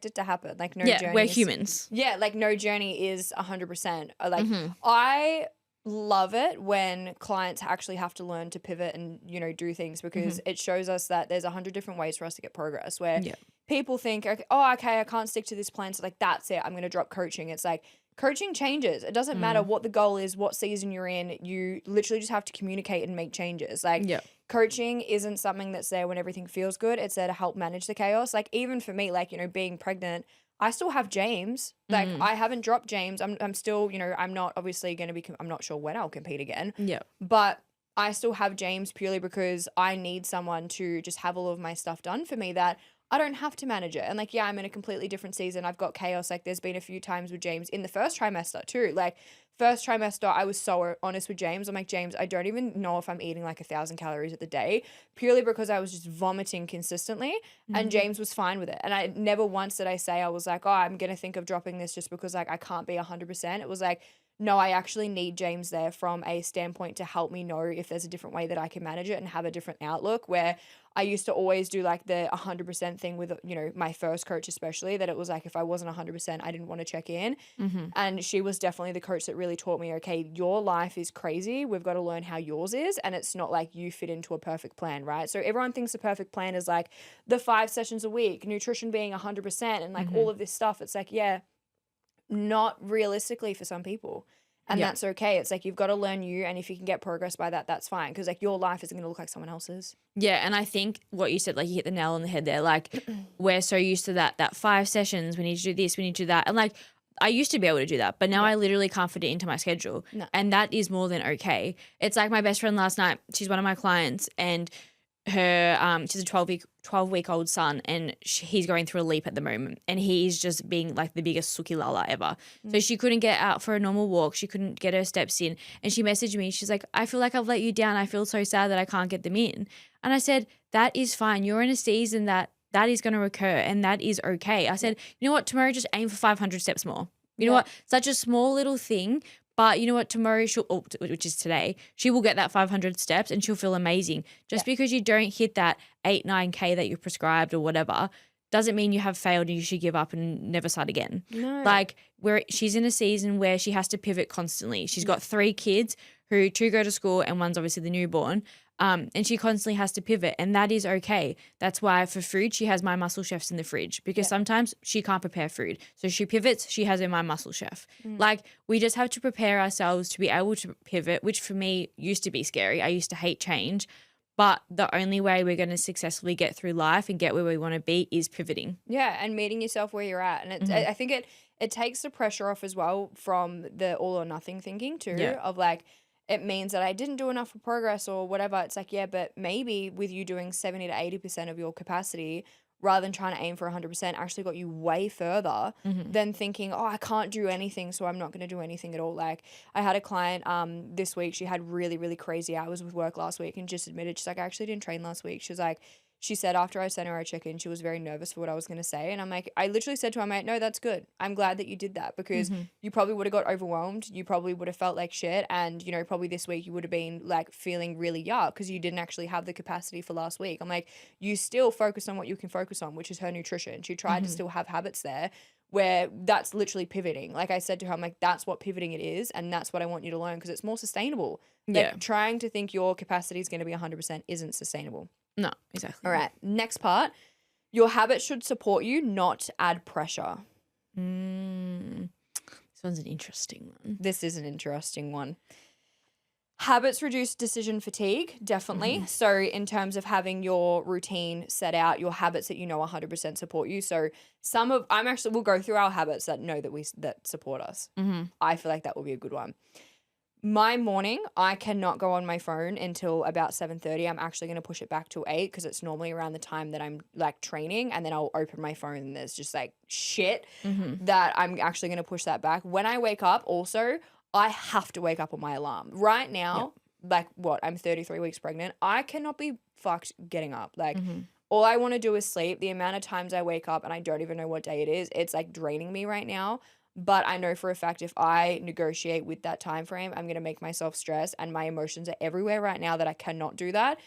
it to happen. Like no Yeah, journey. we're is- humans. Yeah, like no journey is 100%. Like Mhm. I love it when clients actually have to learn to pivot and, you know, do things because it shows us that there's 100 different ways for us to get progress where Yeah. people think, okay, oh, okay, I can't stick to this plan. So like, that's it. I'm going to drop coaching. It's like coaching changes. It doesn't matter what the goal is, what season you're in. You literally just have to communicate and make changes. Like Yeah. coaching isn't something that's there when everything feels good. It's there to help manage the chaos. Like even for me, like, you know, being pregnant, I still have James. Like I haven't dropped James. I'm still, you know, I'm not obviously going to be, I'm not sure when I'll compete again, Yeah. but I still have James purely because I need someone to just have all of my stuff done for me that I don't have to manage it. And like, yeah, I'm in a completely different season. I've got chaos. Like there's been a few times with James in the first trimester too. Like first trimester, I was so honest with James. I'm like, James, I don't even know if I'm eating like 1,000 calories at the day purely because I was just vomiting consistently. And James was fine with it. And I never once did I say, I was like, oh, I'm going to think of dropping this just because like I can't be 100%. It was like, no, I actually need James there from a standpoint to help me know if there's a different way that I can manage it and have a different outlook where I used to always do like the 100% thing with, you know, my first coach, especially that it was like, if I wasn't 100%, I didn't want to check in. And she was definitely the coach that really taught me, okay, your life is crazy. We've got to learn how yours is. And it's not like you fit into a perfect plan, right? So everyone thinks a perfect plan is like the 5 sessions a week, nutrition being 100% and like all of this stuff. It's like, yeah, not realistically for some people. And Yeah. that's okay. It's like you've got to learn you. And if you can get progress by that, that's fine. Because like your life isn't going to look like someone else's. Yeah, and I think what you said, like you hit the nail on the head there. Like we're so used to that 5 sessions, we need to do this, we need to do that. And like I used to be able to do that, but now I literally can't fit it into my schedule. No. And that is more than okay. It's like my best friend last night, she's one of my clients and her she's a 12-week-old son and he's going through a leap at the moment and he's just being like the biggest suki lala ever. So she couldn't get out for a normal walk, she couldn't get her steps in, and she messaged me, she's like, I feel like I've let you down, I feel so sad that I can't get them in. And I said, that is fine, you're in a season that is going to occur and that is okay. I said, you know what, tomorrow just aim for 500 steps more. You know what, such a small little thing. But you know what, tomorrow which is today, she will get that 500 steps and she'll feel amazing. Just because you don't hit that 8-9K that you're prescribed or whatever doesn't mean you have failed and you should give up and never start again. No. Like she's in a season where she has to pivot constantly. She's got 3 kids who 2 go to school and one's obviously the newborn. And she constantly has to pivot and that is okay. That's why for food, she has My Muscle Chefs in the fridge because sometimes she can't prepare food. So she pivots, she has her My Muscle Chef. Like we just have to prepare ourselves to be able to pivot, which for me used to be scary. I used to hate change. But the only way we're going to successfully get through life and get where we want to be is pivoting. Yeah, and meeting yourself where you're at. And it's, I think it takes the pressure off as well from the all or nothing thinking too of like, it means that I didn't do enough for progress or whatever. It's like, yeah, but maybe with you doing 70 to 80% of your capacity rather than trying to aim for 100% actually got you way further than thinking, oh, I can't do anything, so I'm not going to do anything at all. Like I had a client this week, she had really, really crazy hours with work last week and just admitted, she's like, I actually didn't train last week. She was like, she said after I sent her a check-in, she was very nervous for what I was going to say. And I'm like, I literally said to her, mate, no, that's good. I'm glad that you did that because you probably would have got overwhelmed. You probably would have felt like shit. And, you know, probably this week you would have been like feeling really yuck because you didn't actually have the capacity for last week. I'm like, you still focus on what you can focus on, which is her nutrition. She tried to still have habits there where that's literally pivoting. Like I said to her, I'm like, that's what pivoting it is. And that's what I want you to learn because it's more sustainable. Like trying to think your capacity is going to be 100% isn't sustainable. No, exactly. All right, next part. Your habits should support you, not add pressure. This one's an interesting one. This is an interesting one. Habits reduce decision fatigue, definitely. So in terms of having your routine set out, your habits that you know 100% support you. So we'll go through our habits that know that support us. I feel like that will be a good one. My morning, I cannot go on my phone until about 7:30. I'm actually going to push it back to 8 because it's normally around the time that I'm like training, and then I'll open my phone and there's just like shit that I'm actually going to push that back. When I wake up, also, I have to wake up on my alarm. Right now, like I'm 33 weeks pregnant. I cannot be fucked getting up. Like all I want to do is sleep. The amount of times I wake up and I don't even know what day it is, it's like draining me right now. But I know for a fact if I negotiate with that time frame, I'm going to make myself stress, and my emotions are everywhere right now that I cannot do that.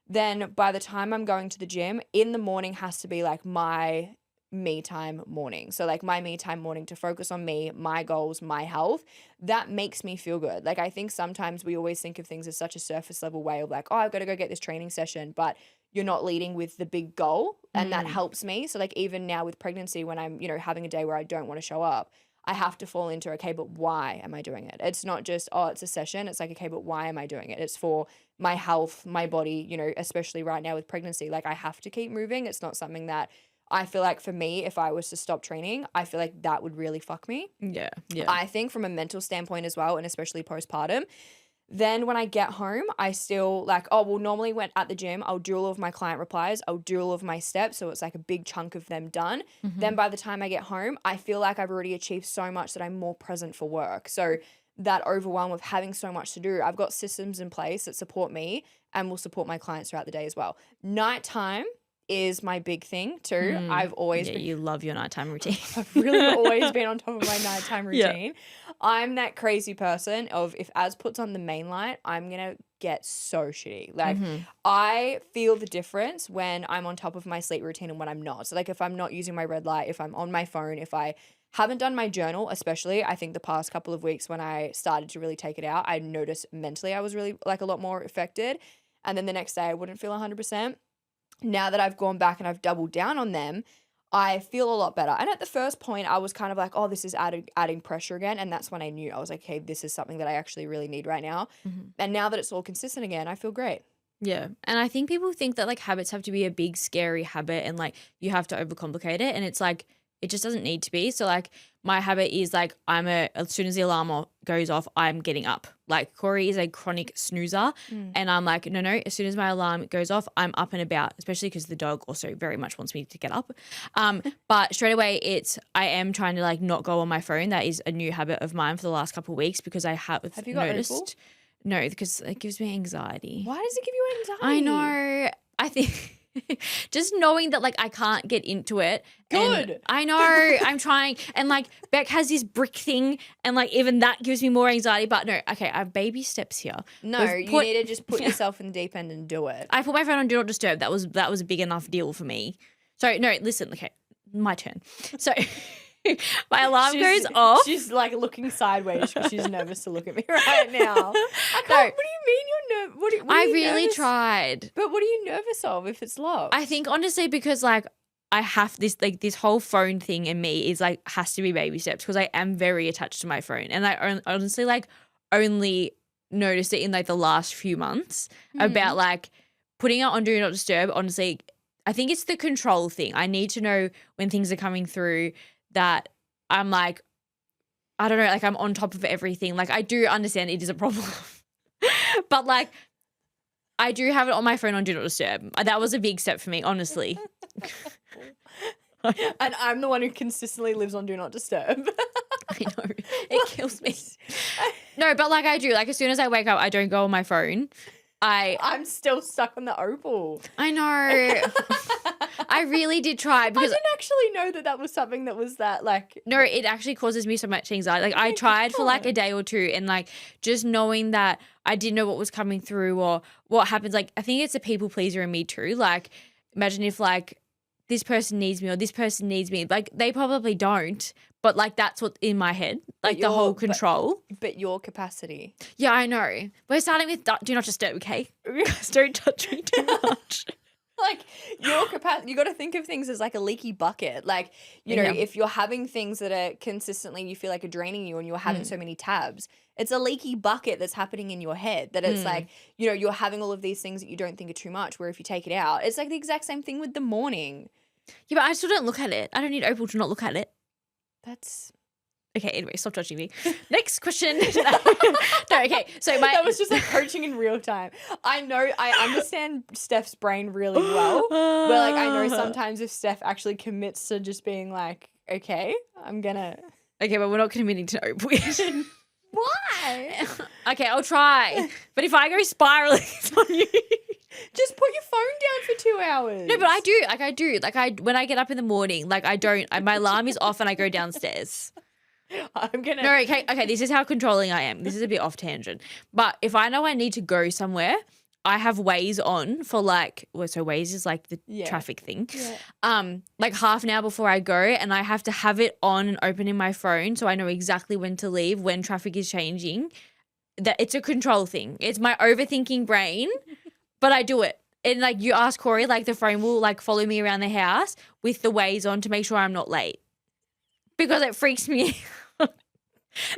Then by the time I'm going to the gym, in the morning has to be like my me time morning. So like my me time morning to focus on me, my goals, my health. That makes me feel good. Like I think sometimes we always think of things as such a surface level way of like, oh, I've got to go get this training session, but you're not leading with the big goal, and that helps me. So like even now with pregnancy, when I'm, having a day where I don't want to show up, I have to fall into, okay, but why am I doing it? It's not just, oh, it's a session. It's like, okay, but why am I doing it? It's for my health, my body, especially right now with pregnancy. Like I have to keep moving. It's not something that I feel like for me, if I was to stop training, I feel like that would really fuck me. Yeah. I think from a mental standpoint as well, and especially postpartum. Then when I get home, I still normally when at the gym, I'll do all of my client replies. I'll do all of my steps. So it's like a big chunk of them done. Then by the time I get home, I feel like I've already achieved so much that I'm more present for work. So that overwhelm of having so much to do, I've got systems in place that support me and will support my clients throughout the day as well. Nighttime is my big thing too. I've always been, you love your nighttime routine. I've really always been on top of my nighttime routine. I'm that crazy person of if Az puts on the main light, I'm going to get so shitty. Like I feel the difference when I'm on top of my sleep routine and when I'm not. So like if I'm not using my red light, if I'm on my phone, if I haven't done my journal, especially I think the past couple of weeks when I started to really take it out, I noticed mentally I was really like a lot more affected. And then the next day I wouldn't feel 100%. Now that I've gone back and I've doubled down on them, I feel a lot better. And at the first point, I was kind of like, oh, this is adding pressure again. And that's when I knew. I was like, hey, this is something that I actually really need right now. And now that it's all consistent again, I feel great. Yeah. And I think people think that like habits have to be a big, scary habit and like you have to overcomplicate it. And it's like, it just doesn't need to be. So like my habit is like as soon as the alarm goes off, I'm getting up. Like Corey is a chronic snoozer and I'm like, no, as soon as my alarm goes off, I'm up and about, especially because the dog also very much wants me to get up. But straight away I am trying to like not go on my phone. That is a new habit of mine for the last couple of weeks because I have you got noticed. Opal? No, because it gives me anxiety. Why does it give you anxiety? I know. I think just knowing that like I can't get into it. Good. I know. I'm trying. And like Beck has this brick thing and like even that gives me more anxiety. But no, okay, I have baby steps here. No, you need to just put yourself in the deep end and do it. I put my phone on Do Not Disturb. That was a big enough deal for me. So no, listen, okay, my turn. So my alarm goes off. She's like looking sideways because she's nervous to look at me right now. I can't. What do you mean you're nervous? I really tried. But what are you nervous of if it's locked? I think honestly because like I have this like this whole phone thing in me is like has to be baby steps because I am very attached to my phone and I honestly like only noticed it in like the last few months about like putting it on Do Not Disturb. Honestly, I think it's the control thing. I need to know when things are coming through that I'm like, I don't know, like I'm on top of everything. Like I do understand it is a problem, but like I do have it on my phone on Do Not Disturb. That was a big step for me, honestly. And I'm the one who consistently lives on Do Not Disturb. I know. It kills me. No, but like I do. Like as soon as I wake up, I don't go on my phone. I'm still stuck on the Opal. I know. I really did try because I didn't actually know that was something that was that like. No, it actually causes me so much anxiety. Like I tried for like a day or two and like just knowing that I didn't know what was coming through or what happens. Like I think it's a people pleaser in me too. Like imagine if like this person needs me or this person needs me. Like they probably don't. But like that's what's in my head, like the whole control. But your capacity. Yeah, I know. We're starting with Do Not Disturb, okay? Guys, don't touch me too much. Like your capacity, you got to think of things as like a leaky bucket. Like, you know, if you're having things that are consistently, you feel like are draining you and you're having so many tabs, It's a leaky bucket that's happening in your head, that it's like, you know, you're having all of these things that you don't think are too much, where if you take it out, it's like the exact same thing with the morning. Yeah, but I still don't look at it. I don't need Opal to not look at it. That's... Okay, anyway, stop judging me. Next question. No, okay. So that was just like coaching in real time. I know, I understand Steph's brain really well. Where like I know sometimes if Steph actually commits to just being like, okay, I'm gonna... Okay, but we're not committing to Opal yet. Why? Okay, I'll try. But if I go spiraling, it's on you. Just put your phone down for 2 hours. No, but I do. When I get up in the morning, like my alarm is off and I go downstairs. I'm gonna... No, okay, this is how controlling I am. This is a bit off tangent. But if I know I need to go somewhere, I have Waze on for like, well, so Waze is like the traffic thing. Yeah. Like half an hour before I go, and I have to have it on and open in my phone so I know exactly when to leave, when traffic is changing. That it's a control thing. It's my overthinking brain, but I do it. And like you ask Corey, like the phone will like follow me around the house with the Waze on to make sure I'm not late. Because it freaks me out.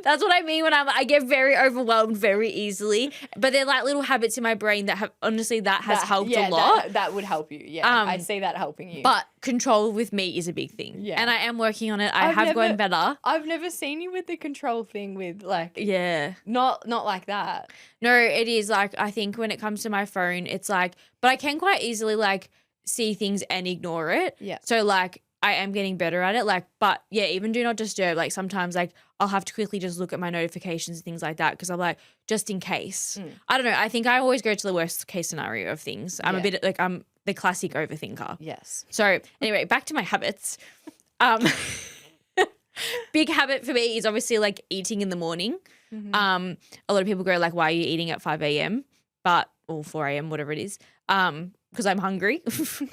That's what I mean when I get very overwhelmed very easily. But they're like little habits in my brain that have, honestly, that has helped a lot. That would help you. Yeah, I'd say that helping you. But control with me is a big thing. Yeah. And I am working on it. I have gotten better. I've never seen you with the control thing with like... Yeah. Not like that. No, it is like, I think when it comes to my phone, it's like, but I can quite easily like see things and ignore it. Yeah. So like, I am getting better at it. Like, but yeah, even do not disturb. Like sometimes like I'll have to quickly just look at my notifications and things like that because I'm like, just in case. I don't know. I think I always go to the worst case scenario of things. I'm a bit like, I'm the classic overthinker. Yes. So anyway, back to my habits. Big habit for me is obviously like eating in the morning. A lot of people go like, why are you eating at 5 a.m.? Or 4 a.m., whatever it is. Because I'm hungry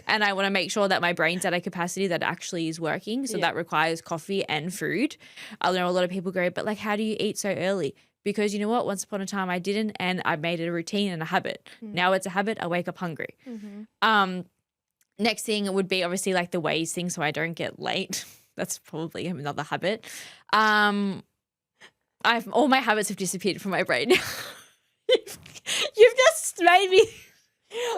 and I want to make sure that my brain's at a capacity that actually is working. So that requires coffee and food. I know a lot of people go, but like, how do you eat so early? Because you know what? Once upon a time I didn't, and I made it a routine and a habit. Now it's a habit. I wake up hungry. Next thing would be obviously like the Waze thing so I don't get late. That's probably another habit. All my habits have disappeared from my brain. You've just made me...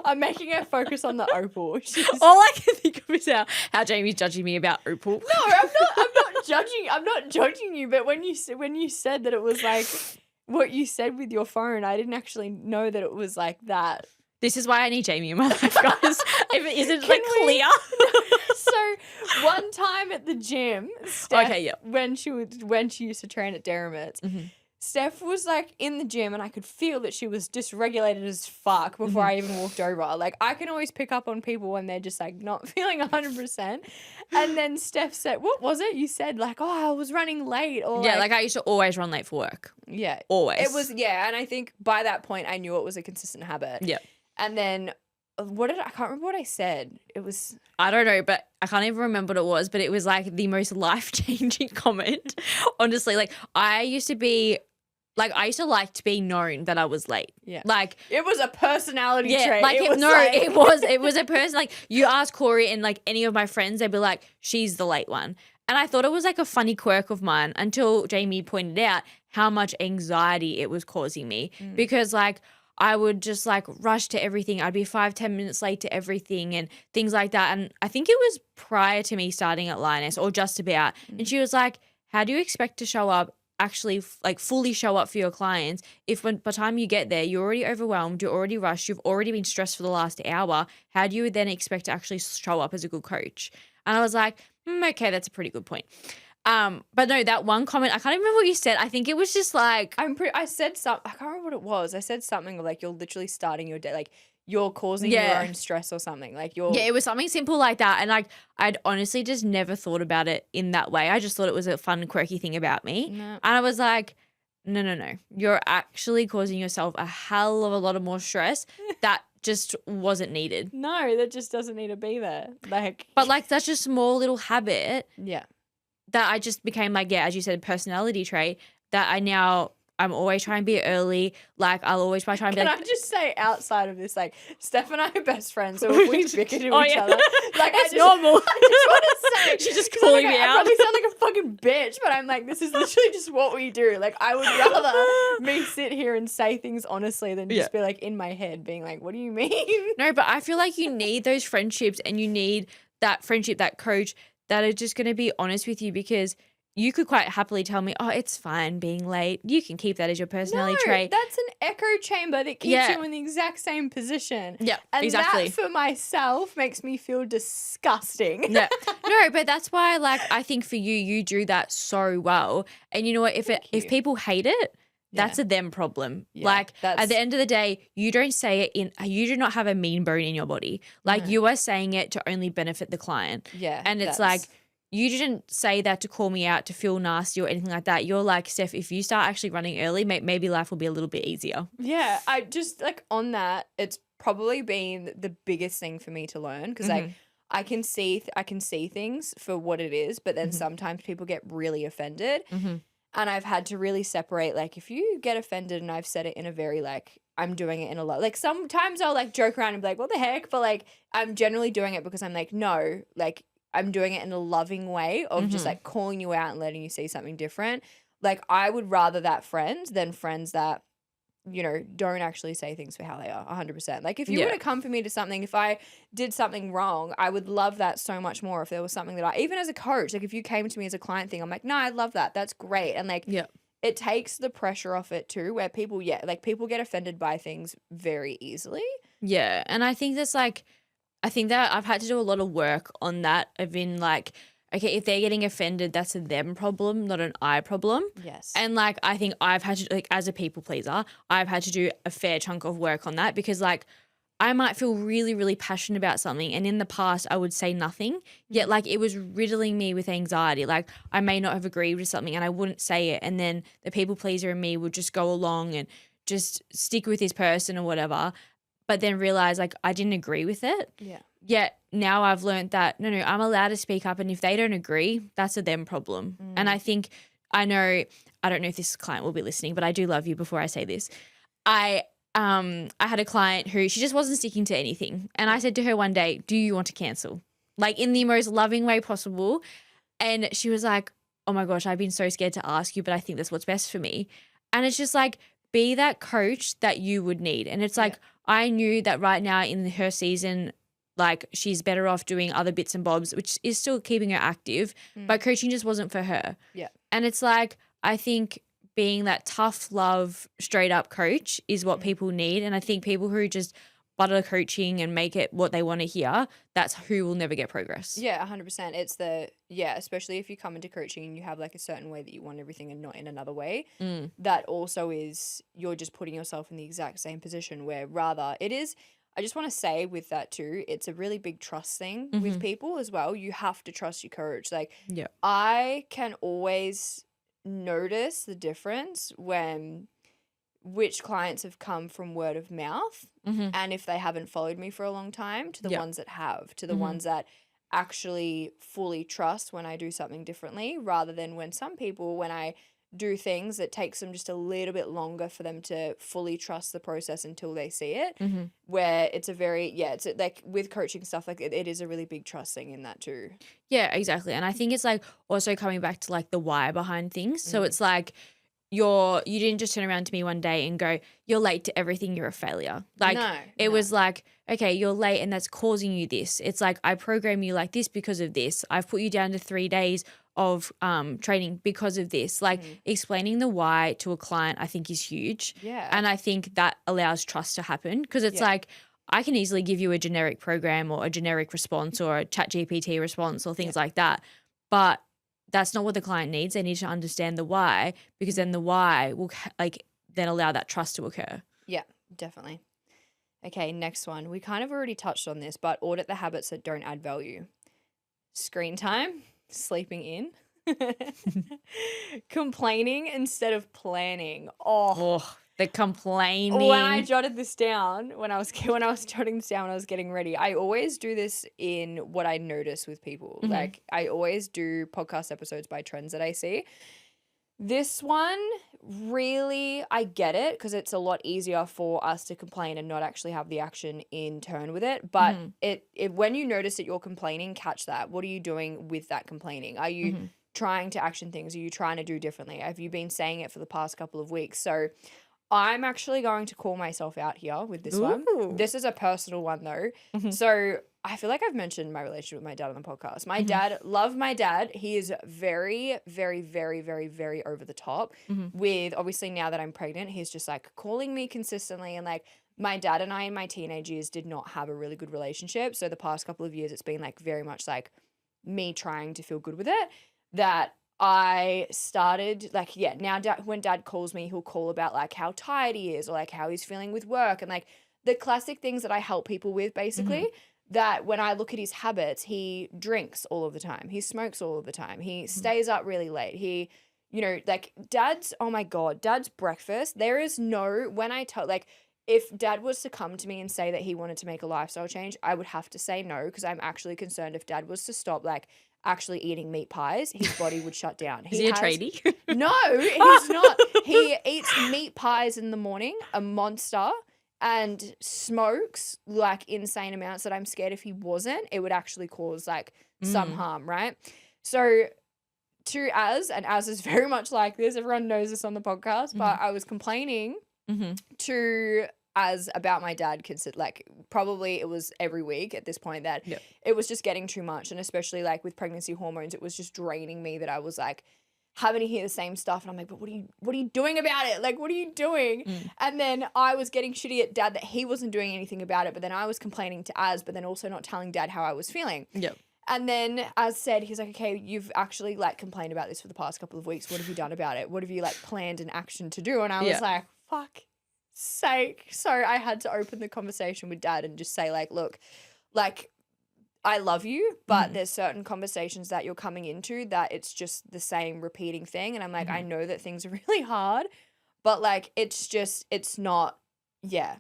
I'm making her focus on the Opal. All I can think of is how Jamie's judging me about Opal. No, I'm not judging. I'm not judging you. But when you said that it was like what you said with your phone, I didn't actually know that it was like that. This is why I need Jamie in my life, guys. If it isn't like clear. So one time at the gym, Steph, when she used to train at Derrimates. Steph was like in the gym and I could feel that she was dysregulated as fuck before I even walked over. Like I can always pick up on people when they're just like not feeling 100%. And then Steph said, what was it? You said like, oh, I was running late. Or like I used to always run late for work. Yeah. Always. It was, and I think by that point I knew it was a consistent habit. Yeah. And then I can't remember what I said. It was... I don't know, but I can't even remember what it was, but it was like the most life-changing comment. Honestly, like I used to like to be known that I was late. Yeah. Like it was a personality trait. Like it was a person. Like you ask Corey and like any of my friends, they'd be like, she's the late one. And I thought it was like a funny quirk of mine until Jamie pointed out how much anxiety it was causing me because like I would just like rush to everything. I'd be 5-10 minutes late to everything and things like that. And I think it was prior to me starting at Lioness or just about. And she was like, how do you expect to show up, actually like fully show up for your clients if by the time you get there, you're already overwhelmed, you're already rushed, you've already been stressed for the last hour. How do you then expect to actually show up as a good coach? And I was like, okay, that's a pretty good point. But no, that one comment, I can't even remember what you said. I think it was just like I said something, I can't remember what it was. I said something like you're literally starting your day, like you're causing your own stress or something. Like it was something simple like that. And like I'd honestly just never thought about it in that way. I just thought it was a fun, quirky thing about me. No. And I was like, no. You're actually causing yourself a hell of a lot of more stress that just wasn't needed. No, that just doesn't need to be there. But like that's just a small little habit. Yeah. That I just became like, as you said, a personality trait that I now I'm always trying to be early. Like, I'll always try and be Can like, I just say outside of this, like, Steph and I are best friends, so if we bicker to Oh, each yeah. other, like, It's normal. I just want to say, She's just 'cause I calling like, me I out. probably sound like a fucking bitch, but I'm like, this is literally just what we do. Like, I would rather me sit here and say things honestly than just be like in my head being like, what do you mean? No, but I feel like you need those friendships, and you need that friendship, that coach that are just going to be honest with you, because you could quite happily tell me, oh, it's fine being late. You can keep that as your personality No, trait. that's an echo chamber that keeps Yeah. you in the exact same position. Yeah, And exactly. that for myself makes me feel disgusting. No, but that's why, like, I think for you, you do that so well. And you know what? If you. people hate it, that's Yeah. a them problem. Yeah, Like, at that's- the end of the day, you don't say it you do not have a mean bone in your body. Like, No. you are saying it to only benefit the client. Yeah. And it's like, you didn't say that to call me out, to feel nasty or anything like that. You're like, Steph, if you start actually running early, maybe life will be a little bit easier. Yeah, I just like on that, it's probably been the biggest thing for me to learn because like I can see things for what it is, but then sometimes people get really offended. And I've had to really separate, like, if you get offended, and I've said it in a very, like, I'm doing it in a lot. Like, sometimes I'll, like, joke around and be like, what the heck? But, like, I'm generally doing it because I'm like, no, like, I'm doing it in a loving way of just, like, calling you out and letting you see something different. Like, I would rather that friend than friends that, you know, don't actually say things for how they are 100%. Like, if you were to come for me to something, if I did something wrong, I would love that so much more if there was something that even as a coach, like if you came to me as a client thing, I'm like, no, I love that. That's great. And like, it takes the pressure off it too, where people, people get offended by things very easily. Yeah. And I think I think that I've had to do a lot of work on that. I've been like, okay, if they're getting offended, that's a them problem, not an I problem. Yes. And like, I think I've had to, like, as a people pleaser, I've had to do a fair chunk of work on that, because like, I might feel really, really passionate about something, and in the past I would say nothing, yet like it was riddling me with anxiety. Like, I may not have agreed with something and I wouldn't say it, and then the people pleaser in me would just go along and just stick with this person or whatever, but then realize like I didn't agree with it. Yeah. Yet now I've learned that no, I'm allowed to speak up, and if they don't agree, that's a them problem. And I think I don't know if this client will be listening, but I do love you before I say this. I had a client who she just wasn't sticking to anything. And I said to her one day, do you want to cancel? Like, in the most loving way possible. And she was like, oh my gosh, I've been so scared to ask you, but I think that's what's best for me. And it's just like, be that coach that you would need. And it's like, I knew that right now in her season, like, she's better off doing other bits and bobs, which is still keeping her active, but coaching just wasn't for her. Yeah. And it's like, I think being that tough love, straight up coach is what people need. And I think people who just butter coaching and make it what they want to hear, that's who will never get progress. Yeah, 100%. It's especially if you come into coaching and you have like a certain way that you want everything and not in another way, that also is, you're just putting yourself in the exact same position where rather it is, I just want to say with that too, it's a really big trust thing with people as well. You have to trust your coach. Like, I can always notice the difference when which clients have come from word of mouth and if they haven't followed me for a long time to the ones that have, to the ones that actually fully trust when I do something differently, rather than when some people, when I do things, it takes them just a little bit longer for them to fully trust the process until they see it, where it's a very, it's like with coaching stuff, like it is a really big trust thing in that too. Yeah, exactly. And I think it's like also coming back to like the why behind things. So it's like, you didn't just turn around to me one day and go, you're late to everything, you're a failure. Like, it was like, okay, you're late and that's causing you this. It's like, I program you like this because of this. I've put you down to 3 days of training because of this. Like, explaining the why to a client, I think, is huge. Yeah. And I think that allows trust to happen, because it's like, I can easily give you a generic program or a generic response or a ChatGPT response or things like that. But that's not what the client needs. They need to understand the why, because then the why will then allow that trust to occur. Yeah, definitely. Okay, next one. We kind of already touched on this, but audit the habits that don't add value. Screen time, sleeping in, complaining instead of planning. Oh, the complaining. when I jotted this down, when I was jotting this down when I was getting ready, I always do this in what I notice with people. Like, I always do podcast episodes by trends that I see. This one really, I get it because it's a lot easier for us to complain and not actually have the action in turn with it. But Mm-hmm. it when you notice that you're complaining, catch that. What are you doing with that complaining? Are you Mm-hmm. trying to action things? Are you trying to do differently? Have you been saying it for the past couple of weeks? So I'm actually going to call myself out here with this one. Ooh. This is a personal one though. Mm-hmm. So I feel like I've mentioned my relationship with my dad on the podcast. My Mm-hmm. dad, love my dad. He is very, very, very, very, very over the top Mm-hmm. with, obviously now that I'm pregnant, he's just like calling me consistently. And like my dad and I in my teenage years did not have a really good relationship. So the past couple of years, it's been like very much like me trying to feel good with it, that I started like, yeah, now when dad calls me, he'll call about like how tired he is or like how he's feeling with work and like the classic things that I help people with basically. That when I look at his habits, he drinks all of the time. He smokes all of the time. He stays up really late. He, you know, like dad's, oh my God, dad's breakfast. There is no, when I tell, like, if dad was to come to me and say that he wanted to make a lifestyle change, I would have to say no because I'm actually concerned if dad was to stop, like, actually eating meat pies, his body would shut down. Is he a tradie? No, he's not. He eats meat pies in the morning, a monster, and smokes like insane amounts that I'm scared if he wasn't, it would actually cause like some harm, right? So to and Az is very much like this. Everyone knows this on the podcast, but I was complaining to Az about my dad, like probably it was every week at this point that it was just getting too much. And especially like with pregnancy hormones, it was just draining me that I was like, having to hear the same stuff and I'm like, but what are you doing about it? Like, what are you doing? And then I was getting shitty at dad that he wasn't doing anything about it, but then I was complaining to Az, but then also not telling dad how I was feeling. Yep. And then Az said, he's like, okay, you've actually like complained about this for the past couple of weeks. What have you done about it? What have you like planned an action to do? And I was like, fuck sake. So I had to open the conversation with dad and just say like, look, like, I love you, but there's certain conversations that you're coming into that it's just the same repeating thing. And I'm like, I know that things are really hard, but like, it's not, yeah.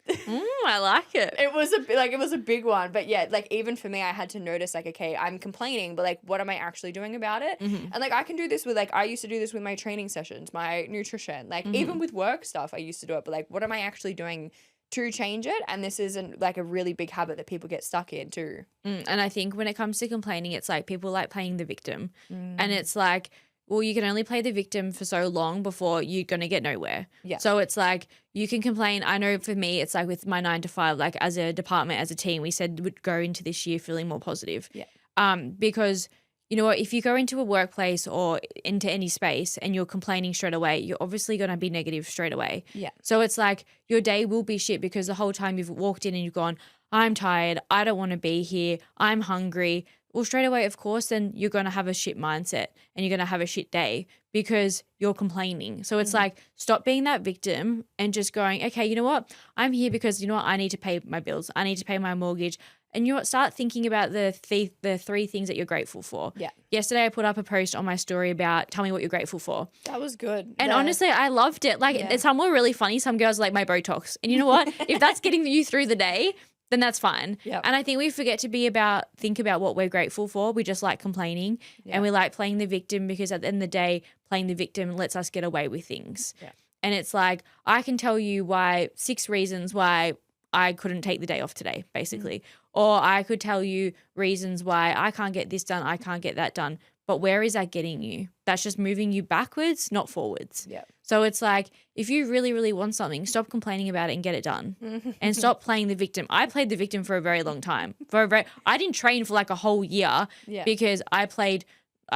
I like it. It was a big one, but yeah, like even for me, I had to notice like, okay, I'm complaining, but like, what am I actually doing about it? And like, I can do this with like, I used to do this with my training sessions, my nutrition, like even with work stuff, I used to do it, but like, what am I actually doing to change it? And this isn't like a really big habit that people get stuck in too. And I think when it comes to complaining, it's like people like playing the victim. And it's like, well, you can only play the victim for so long before you're going to get nowhere. Yeah. So it's like you can complain. I know for me, it's like with my 9 to 5, like as a department, as a team, we said we'd go into this year feeling more positive. Yeah. Because you know what, if you go into a workplace or into any space and you're complaining straight away, you're obviously going to be negative straight away. Yeah. So it's like your day will be shit because the whole time you've walked in and you've gone, I'm tired, I don't want to be here, I'm hungry. Well, straight away, of course, then you're going to have a shit mindset and you're going to have a shit day because you're complaining. So it's like, stop being that victim and just going, okay, you know what? I'm here because, you know what? I need to pay my bills. I need to pay my mortgage. And you know what? Start thinking about the 3 things that you're grateful for. Yeah. Yesterday, I put up a post on my story about tell me what you're grateful for. That was good. And honestly, I loved it. Like, some were really funny. Some girls like my Botox. And you know what? If that's getting you through the day, then that's fine. Yep. And I think we forget to think about what we're grateful for. We just like complaining and we like playing the victim because at the end of the day, playing the victim lets us get away with things. Yeah. And it's like, I can tell you 6 reasons why I couldn't take the day off today, basically. Or I could tell you reasons why I can't get this done, I can't get that done. But where is that getting you? That's just moving you backwards, not forwards. Yeah. So it's like, if you really, really want something, stop complaining about it and get it done. And stop playing the victim. I played the victim for a very long time. I didn't train for like a whole year because I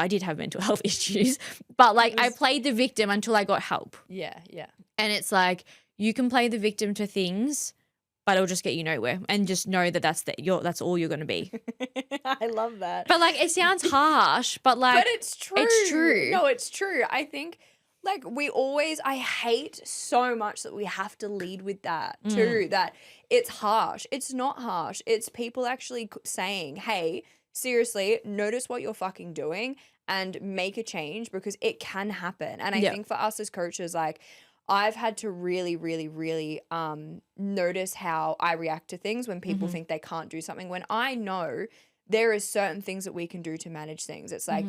did have mental health issues, but like I played the victim until I got help. Yeah, yeah. And it's like, you can play the victim to things, but it'll just get you nowhere. And just know that that's all you're going to be. I love that. But like, it sounds harsh, but like, but it's true. It's true. No, it's true. I think like I hate so much that we have to lead with that too, that it's harsh. It's not harsh. It's people actually saying, hey, seriously, notice what you're fucking doing and make a change because it can happen. And I think for us as coaches, like, I've had to really, really, really notice how I react to things when people think they can't do something. When I know there is certain things that we can do to manage things. It's like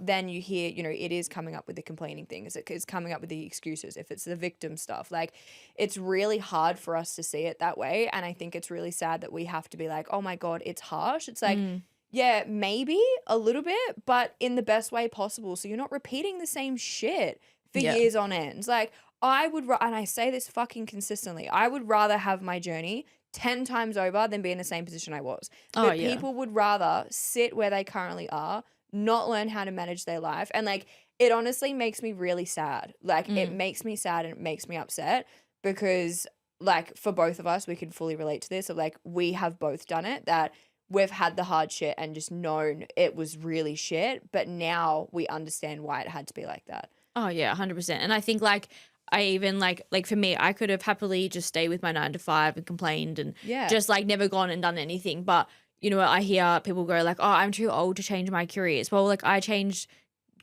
then you hear, it is coming up with the complaining thing. It's coming up with the excuses. If it's the victim stuff, like it's really hard for us to see it that way. And I think it's really sad that we have to be like, oh my God, it's harsh. It's like, yeah, maybe a little bit, but in the best way possible. So you're not repeating the same shit for years on end. Like and I say this fucking consistently, I would rather have my journey 10 times over than be in the same position I was. But people would rather sit where they currently are, not learn how to manage their life. And like, it honestly makes me really sad. Like, it makes me sad and it makes me upset because, like, for both of us, we can fully relate to this. Of like, we have both done it, that we've had the hard shit and just known it was really shit. But now we understand why it had to be like that. Oh, yeah, 100%. And I think, like, I even like for me, I could have happily just stayed with my 9 to 5 and complained and just like never gone and done anything. But you know what, I hear people go like, oh, I'm too old to change my careers. Well, like I changed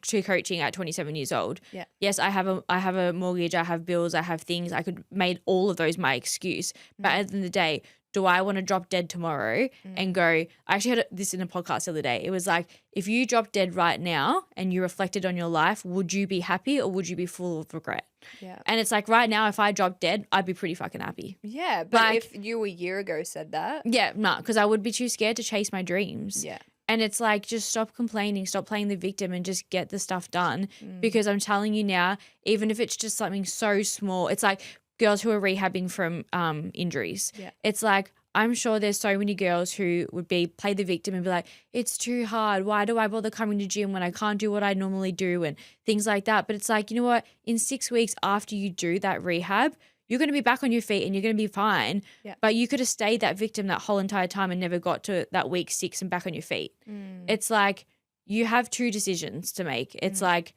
to coaching at 27 years old. Yeah. Yes, I have a mortgage, I have bills, I have things. I could made all of those my excuse. But at the end of the day, do I want to drop dead tomorrow and go, I actually heard this in a podcast the other day. It was like, if you drop dead right now and you reflected on your life, would you be happy or would you be full of regret? Yeah. And it's like right now, if I dropped dead, I'd be pretty fucking happy. Yeah. But like, if you a year ago said that. Yeah, no, because I would be too scared to chase my dreams. Yeah. And it's like, just stop complaining, stop playing the victim and just get the stuff done. Because I'm telling you now, even if it's just something so small, it's like girls who are rehabbing from injuries. Yeah. It's like, I'm sure there's so many girls who would play the victim and be like, it's too hard. Why do I bother coming to gym when I can't do what I normally do and things like that. But it's like, you know what? In 6 weeks after you do that rehab, you're going to be back on your feet and you're going to be fine. Yeah. But you could have stayed that victim that whole entire time and never got to that week 6 and back on your feet. It's like you have 2 decisions to make. It's like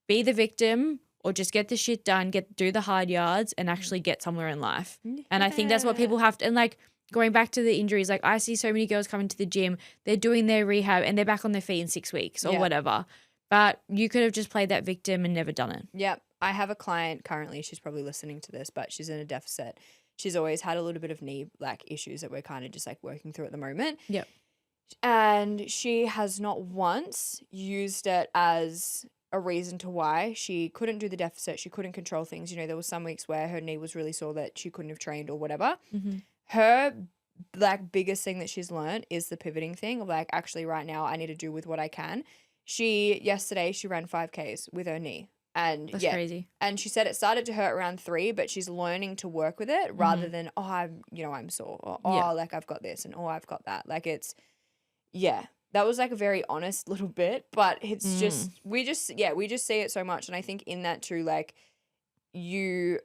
be the victim or just get the shit done, do the hard yards and actually get somewhere in life. And I think that's what people have to, and like, going back to the injuries, like I see so many girls coming to the gym, they're doing their rehab and they're back on their feet in 6 weeks or whatever. But you could have just played that victim and never done it. Yeah. I have a client currently, she's probably listening to this, but she's in a deficit. She's always had a little bit of knee like issues that we're kind of just like working through at the moment. Yep. And she has not once used it as a reason to why she couldn't do the deficit. She couldn't control things. You know, there was some weeks where her knee was really sore that she couldn't have trained or whatever. Her like biggest thing that she's learned is the pivoting thing of like, actually right now I need to do with what I can. Yesterday she ran 5Ks with her knee. And that's crazy. And she said it started to hurt around 3, but she's learning to work with it rather than, oh, I'm sore, or like I've got this and I've got that. Like that was like a very honest little bit, but it's just, we just see it so much. And I think in that too, like you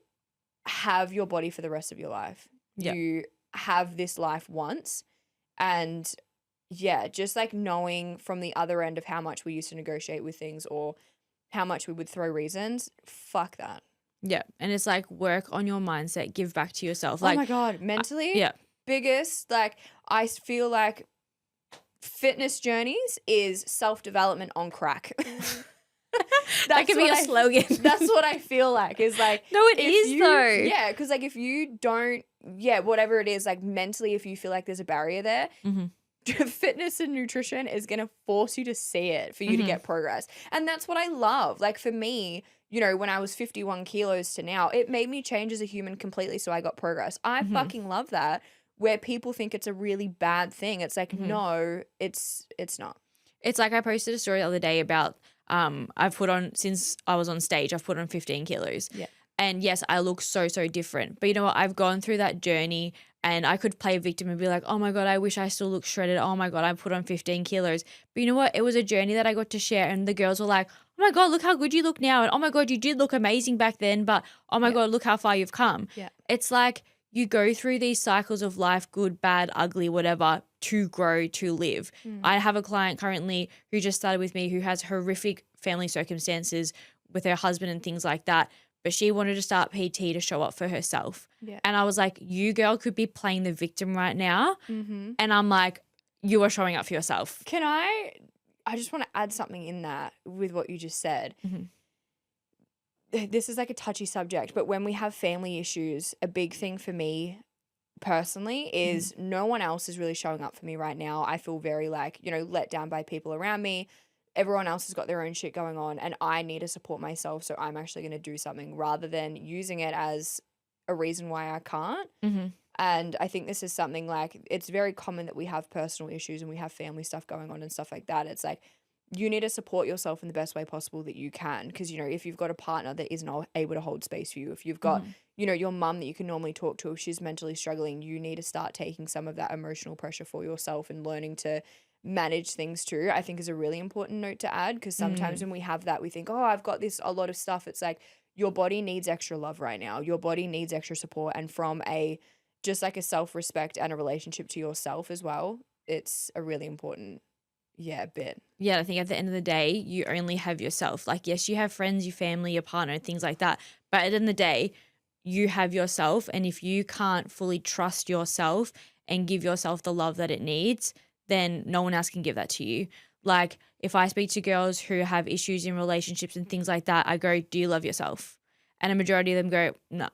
have your body for the rest of your life. You have this life once. And just like knowing from the other end of how much we used to negotiate with things or how much we would throw reasons, fuck that. Yeah. And it's like work on your mindset, give back to yourself. Like, oh my God, mentally, biggest, like I feel like fitness journeys is self-development on crack. That could be a slogan. That's what I feel like is like. No, it is though. Yeah, because like if you don't, whatever it is, like mentally, if you feel like there's a barrier there, fitness and nutrition is going to force you to see it for you to get progress. And that's what I love. Like for me, you know, when I was 51 kilos to now, it made me change as a human completely. So I got progress. I fucking love that. Where people think it's a really bad thing. It's like, no, it's not. It's like I posted a story the other day about I've put on, since I was on stage, I've put on 15 kilos. Yeah. And yes, I look so different. But you know what? I've gone through that journey and I could play victim and be like, oh my God, I wish I still looked shredded. Oh my God, I put on 15 kilos. But you know what? It was a journey that I got to share and the girls were like, oh my God, look how good you look now. And oh my God, you did look amazing back then. But oh my God, look how far you've come. Yeah. It's like you go through these cycles of life, good, bad, ugly, whatever, to grow, to live. I have a client currently who just started with me who has horrific family circumstances with her husband and things like that. But she wanted to start PT to show up for herself. Yeah. And I was like, you girl could be playing the victim right now. And I'm like, you are showing up for yourself. I just want to add something in that with what you just said. This is like a touchy subject, but when we have family issues, a big thing for me personally is no one else is really showing up for me right now. I feel very like, let down by people around me. Everyone else has got their own shit going on and I need to support myself. So I'm actually going to do something rather than using it as a reason why I can't. Mm-hmm. And I think this is something like, it's very common that we have personal issues and we have family stuff going on and stuff like that. It's like, you need to support yourself in the best way possible that you can. Because, if you've got a partner that isn't able to hold space for you, if you've got, your mum that you can normally talk to, if she's mentally struggling, you need to start taking some of that emotional pressure for yourself and learning to manage things too, I think is a really important note to add. Because sometimes when we have that, we think, oh, I've got a lot of stuff. It's like, your body needs extra love right now. Your body needs extra support. And from just like a self-respect and a relationship to yourself as well, it's a really important bit. Yeah, I think at the end of the day, you only have yourself. Like, yes, you have friends, your family, your partner, things like that. But at the end of the day, you have yourself. And if you can't fully trust yourself and give yourself the love that it needs, then no one else can give that to you. Like, if I speak to girls who have issues in relationships and things like that, I go, do you love yourself? And a majority of them go, no.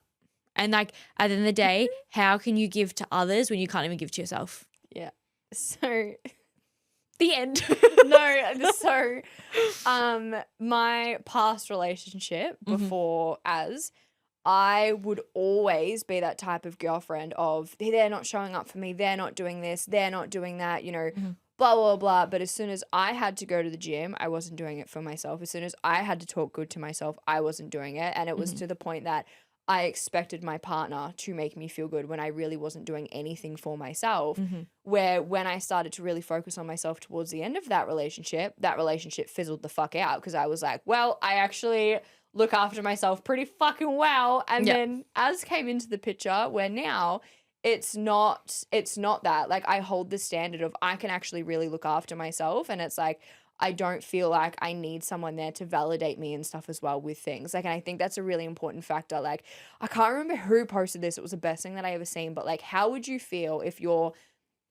And like, at the end of the day, how can you give to others when you can't even give to yourself? Yeah. So... The end. No, so my past relationship before I would always be that type of girlfriend of they're not showing up for me, they're not doing this, they're not doing that, blah, blah, blah. But as soon as I had to go to the gym, I wasn't doing it for myself. As soon as I had to talk good to myself, I wasn't doing it. And it was to the point that I expected my partner to make me feel good when I really wasn't doing anything for myself. Where when I started to really focus on myself towards the end of that relationship fizzled the fuck out because I was like, well, I actually look after myself pretty fucking well. And then as came into the picture where now it's not that. Like, I hold the standard of I can actually really look after myself. And it's like, I don't feel like I need someone there to validate me and stuff as well with things. Like, and I think that's a really important factor. Like, I can't remember who posted this. It was the best thing that I ever seen. But like, how would you feel if your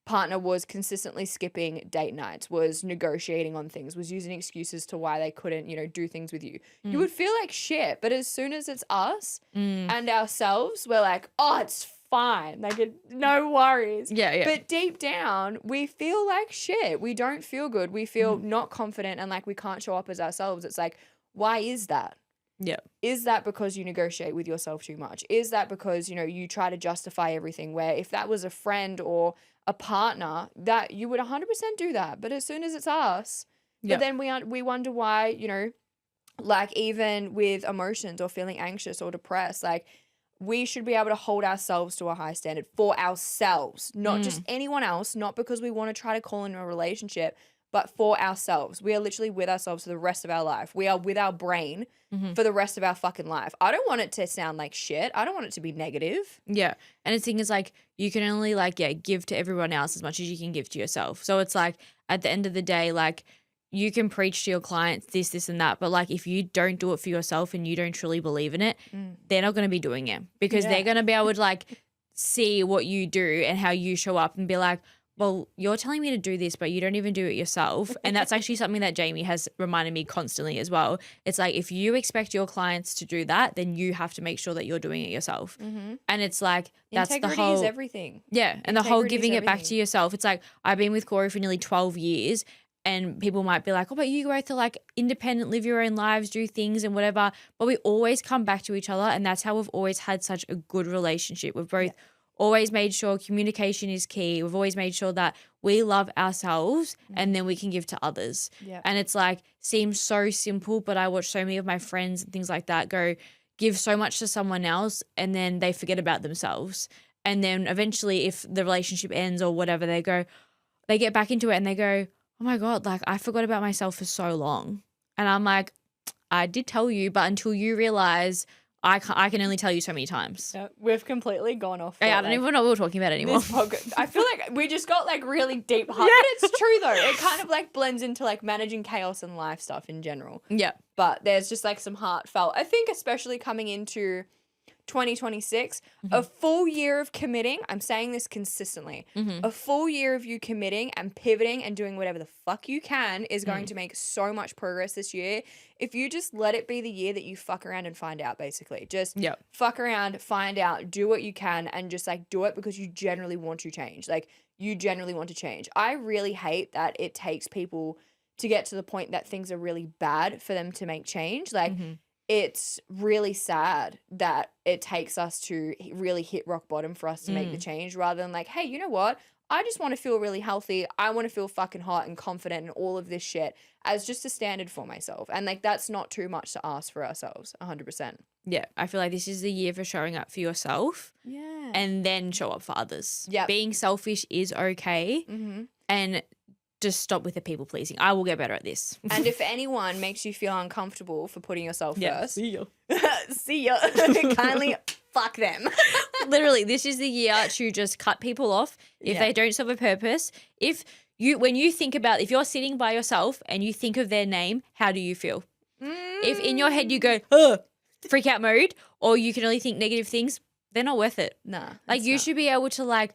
partner was consistently skipping date nights, was negotiating on things, was using excuses to why they couldn't, do things with you? You would feel like shit. But as soon as it's us and ourselves, we're like, oh, it's fine. Like, no worries. Yeah. But deep down, we feel like shit. We don't feel good. We feel not confident and like we can't show up as ourselves. It's like, why is that? Yeah. Is that because you negotiate with yourself too much? Is that because, you try to justify everything, where if that was a friend or a partner, that you would 100% do that. But as soon as it's us, but then we wonder why, like even with emotions or feeling anxious or depressed, like we should be able to hold ourselves to a high standard for ourselves, not just anyone else, not because we want to try to call in a relationship, but for ourselves. We are literally with ourselves for the rest of our life. We are with our brain for the rest of our fucking life. I don't want it to sound like shit. I don't want it to be negative. Yeah. And the thing is, like, you can only give to everyone else as much as you can give to yourself. So it's like, at the end of the day, like, you can preach to your clients this, and that. But like, if you don't do it for yourself and you don't truly believe in it, they're not going to be doing it because they're going to be able to like see what you do and how you show up and be like, well, you're telling me to do this, but you don't even do it yourself. And that's actually something that Jamie has reminded me constantly as well. It's like, if you expect your clients to do that, then you have to make sure that you're doing it yourself. And it's like, that's Integrity the whole is everything. Yeah. And the whole Integrity is giving it back everything. to yourself. It's like, I've been with Corey for nearly 12 years. And people might be like, oh, but you both are like independent, live your own lives, do things and whatever. But we always come back to each other. And that's how we've always had such a good relationship. We've both always made sure communication is key. We've always made sure that we love ourselves and then we can give to others. And it's like, seems so simple, but I watch so many of my friends and things like that go give so much to someone else and then they forget about themselves. And then eventually if the relationship ends or whatever, they get back into it and they go, oh my God, like I forgot about myself for so long. And I'm like, I did tell you, but until you realize I can only tell you so many times. Yeah, we've completely gone off. Yeah, I don't even know what we're talking about anymore. I feel like we just got like really deep. But it's true though. It kind of like blends into like managing chaos and life stuff in general. Yeah. But there's just like some heartfelt, I think especially coming into 2026, a full year of committing. I'm saying this consistently. A full year of you committing and pivoting and doing whatever the fuck you can is going to make so much progress this year. If you just let it be the year that you fuck around and find out, basically. Just fuck around, find out, do what you can, and just like do it because you generally want to change. Like, you generally want to change. I really hate that it takes people to get to the point that things are really bad for them to make change. Like, it's really sad that it takes us to really hit rock bottom for us to make the change, rather than like, hey, you know what? I just want to feel really healthy. I want to feel fucking hot and confident and all of this shit as just a standard for myself. And like, that's not too much to ask for ourselves, 100%. Yeah, I feel like this is the year for showing up for yourself. Yeah. And then show up for others. Yeah. Being selfish is okay. And just stop with the people pleasing. I will get better at this. And if anyone makes you feel uncomfortable for putting yourself first, see ya. see ya. Kindly fuck them. Literally, this is the year to just cut people off if they don't serve a purpose. When you think about, if you're sitting by yourself and you think of their name, how do you feel? If in your head you go, freak out mode, or you can only think negative things, they're not worth it. Nah. Like, you should be able to like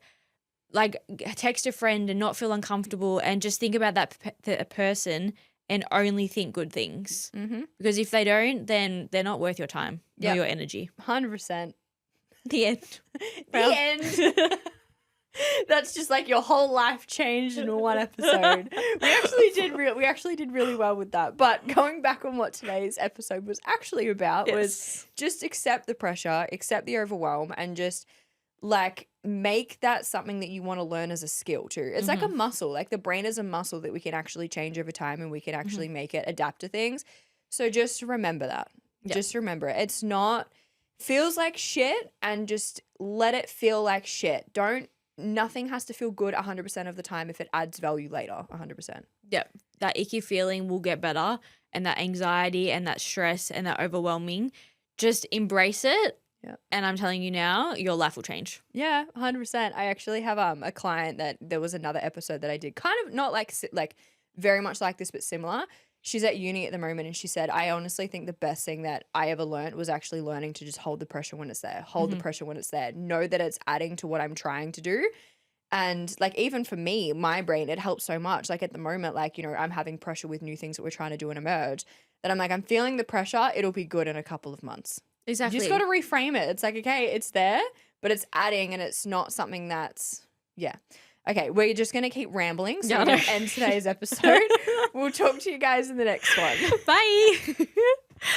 text a friend and not feel uncomfortable and just think about that person and only think good things. Because if they don't, then they're not worth your time or your energy. 100%. The end. The end. That's just like your whole life changed in one episode. We actually did really well with that. But going back on what today's episode was actually about was just accept the pressure, accept the overwhelm, and just like make that something that you want to learn as a skill too. It's like a muscle. Like, the brain is a muscle that we can actually change over time, and we can actually make it adapt to things. So just remember that. Just remember it. It's not feels like shit, and just let it feel like shit. Nothing has to feel good 100% of the time if it adds value later, 100%. Yep. That icky feeling will get better, and that anxiety and that stress and that overwhelming, just embrace it. Yeah. And I'm telling you now, your life will change. Yeah, 100%. I actually have a client that there was another episode that I did, kind of not like very much like this, but similar. She's at uni at the moment, and she said, I honestly think the best thing that I ever learned was actually learning to just hold the pressure when it's there. Hold the pressure when it's there. Know that it's adding to what I'm trying to do. And like, even for me, my brain, it helps so much. Like, at the moment, like, you know, I'm having pressure with new things that we're trying to do in Emerge, that I'm like, I'm feeling the pressure. It'll be good in a couple of months. Exactly. You just got to reframe it. It's like, okay, it's there, but it's adding, and it's not something that's, Okay, we're just going to keep rambling, so we're going to end today's episode. We'll talk to you guys in the next one. Bye.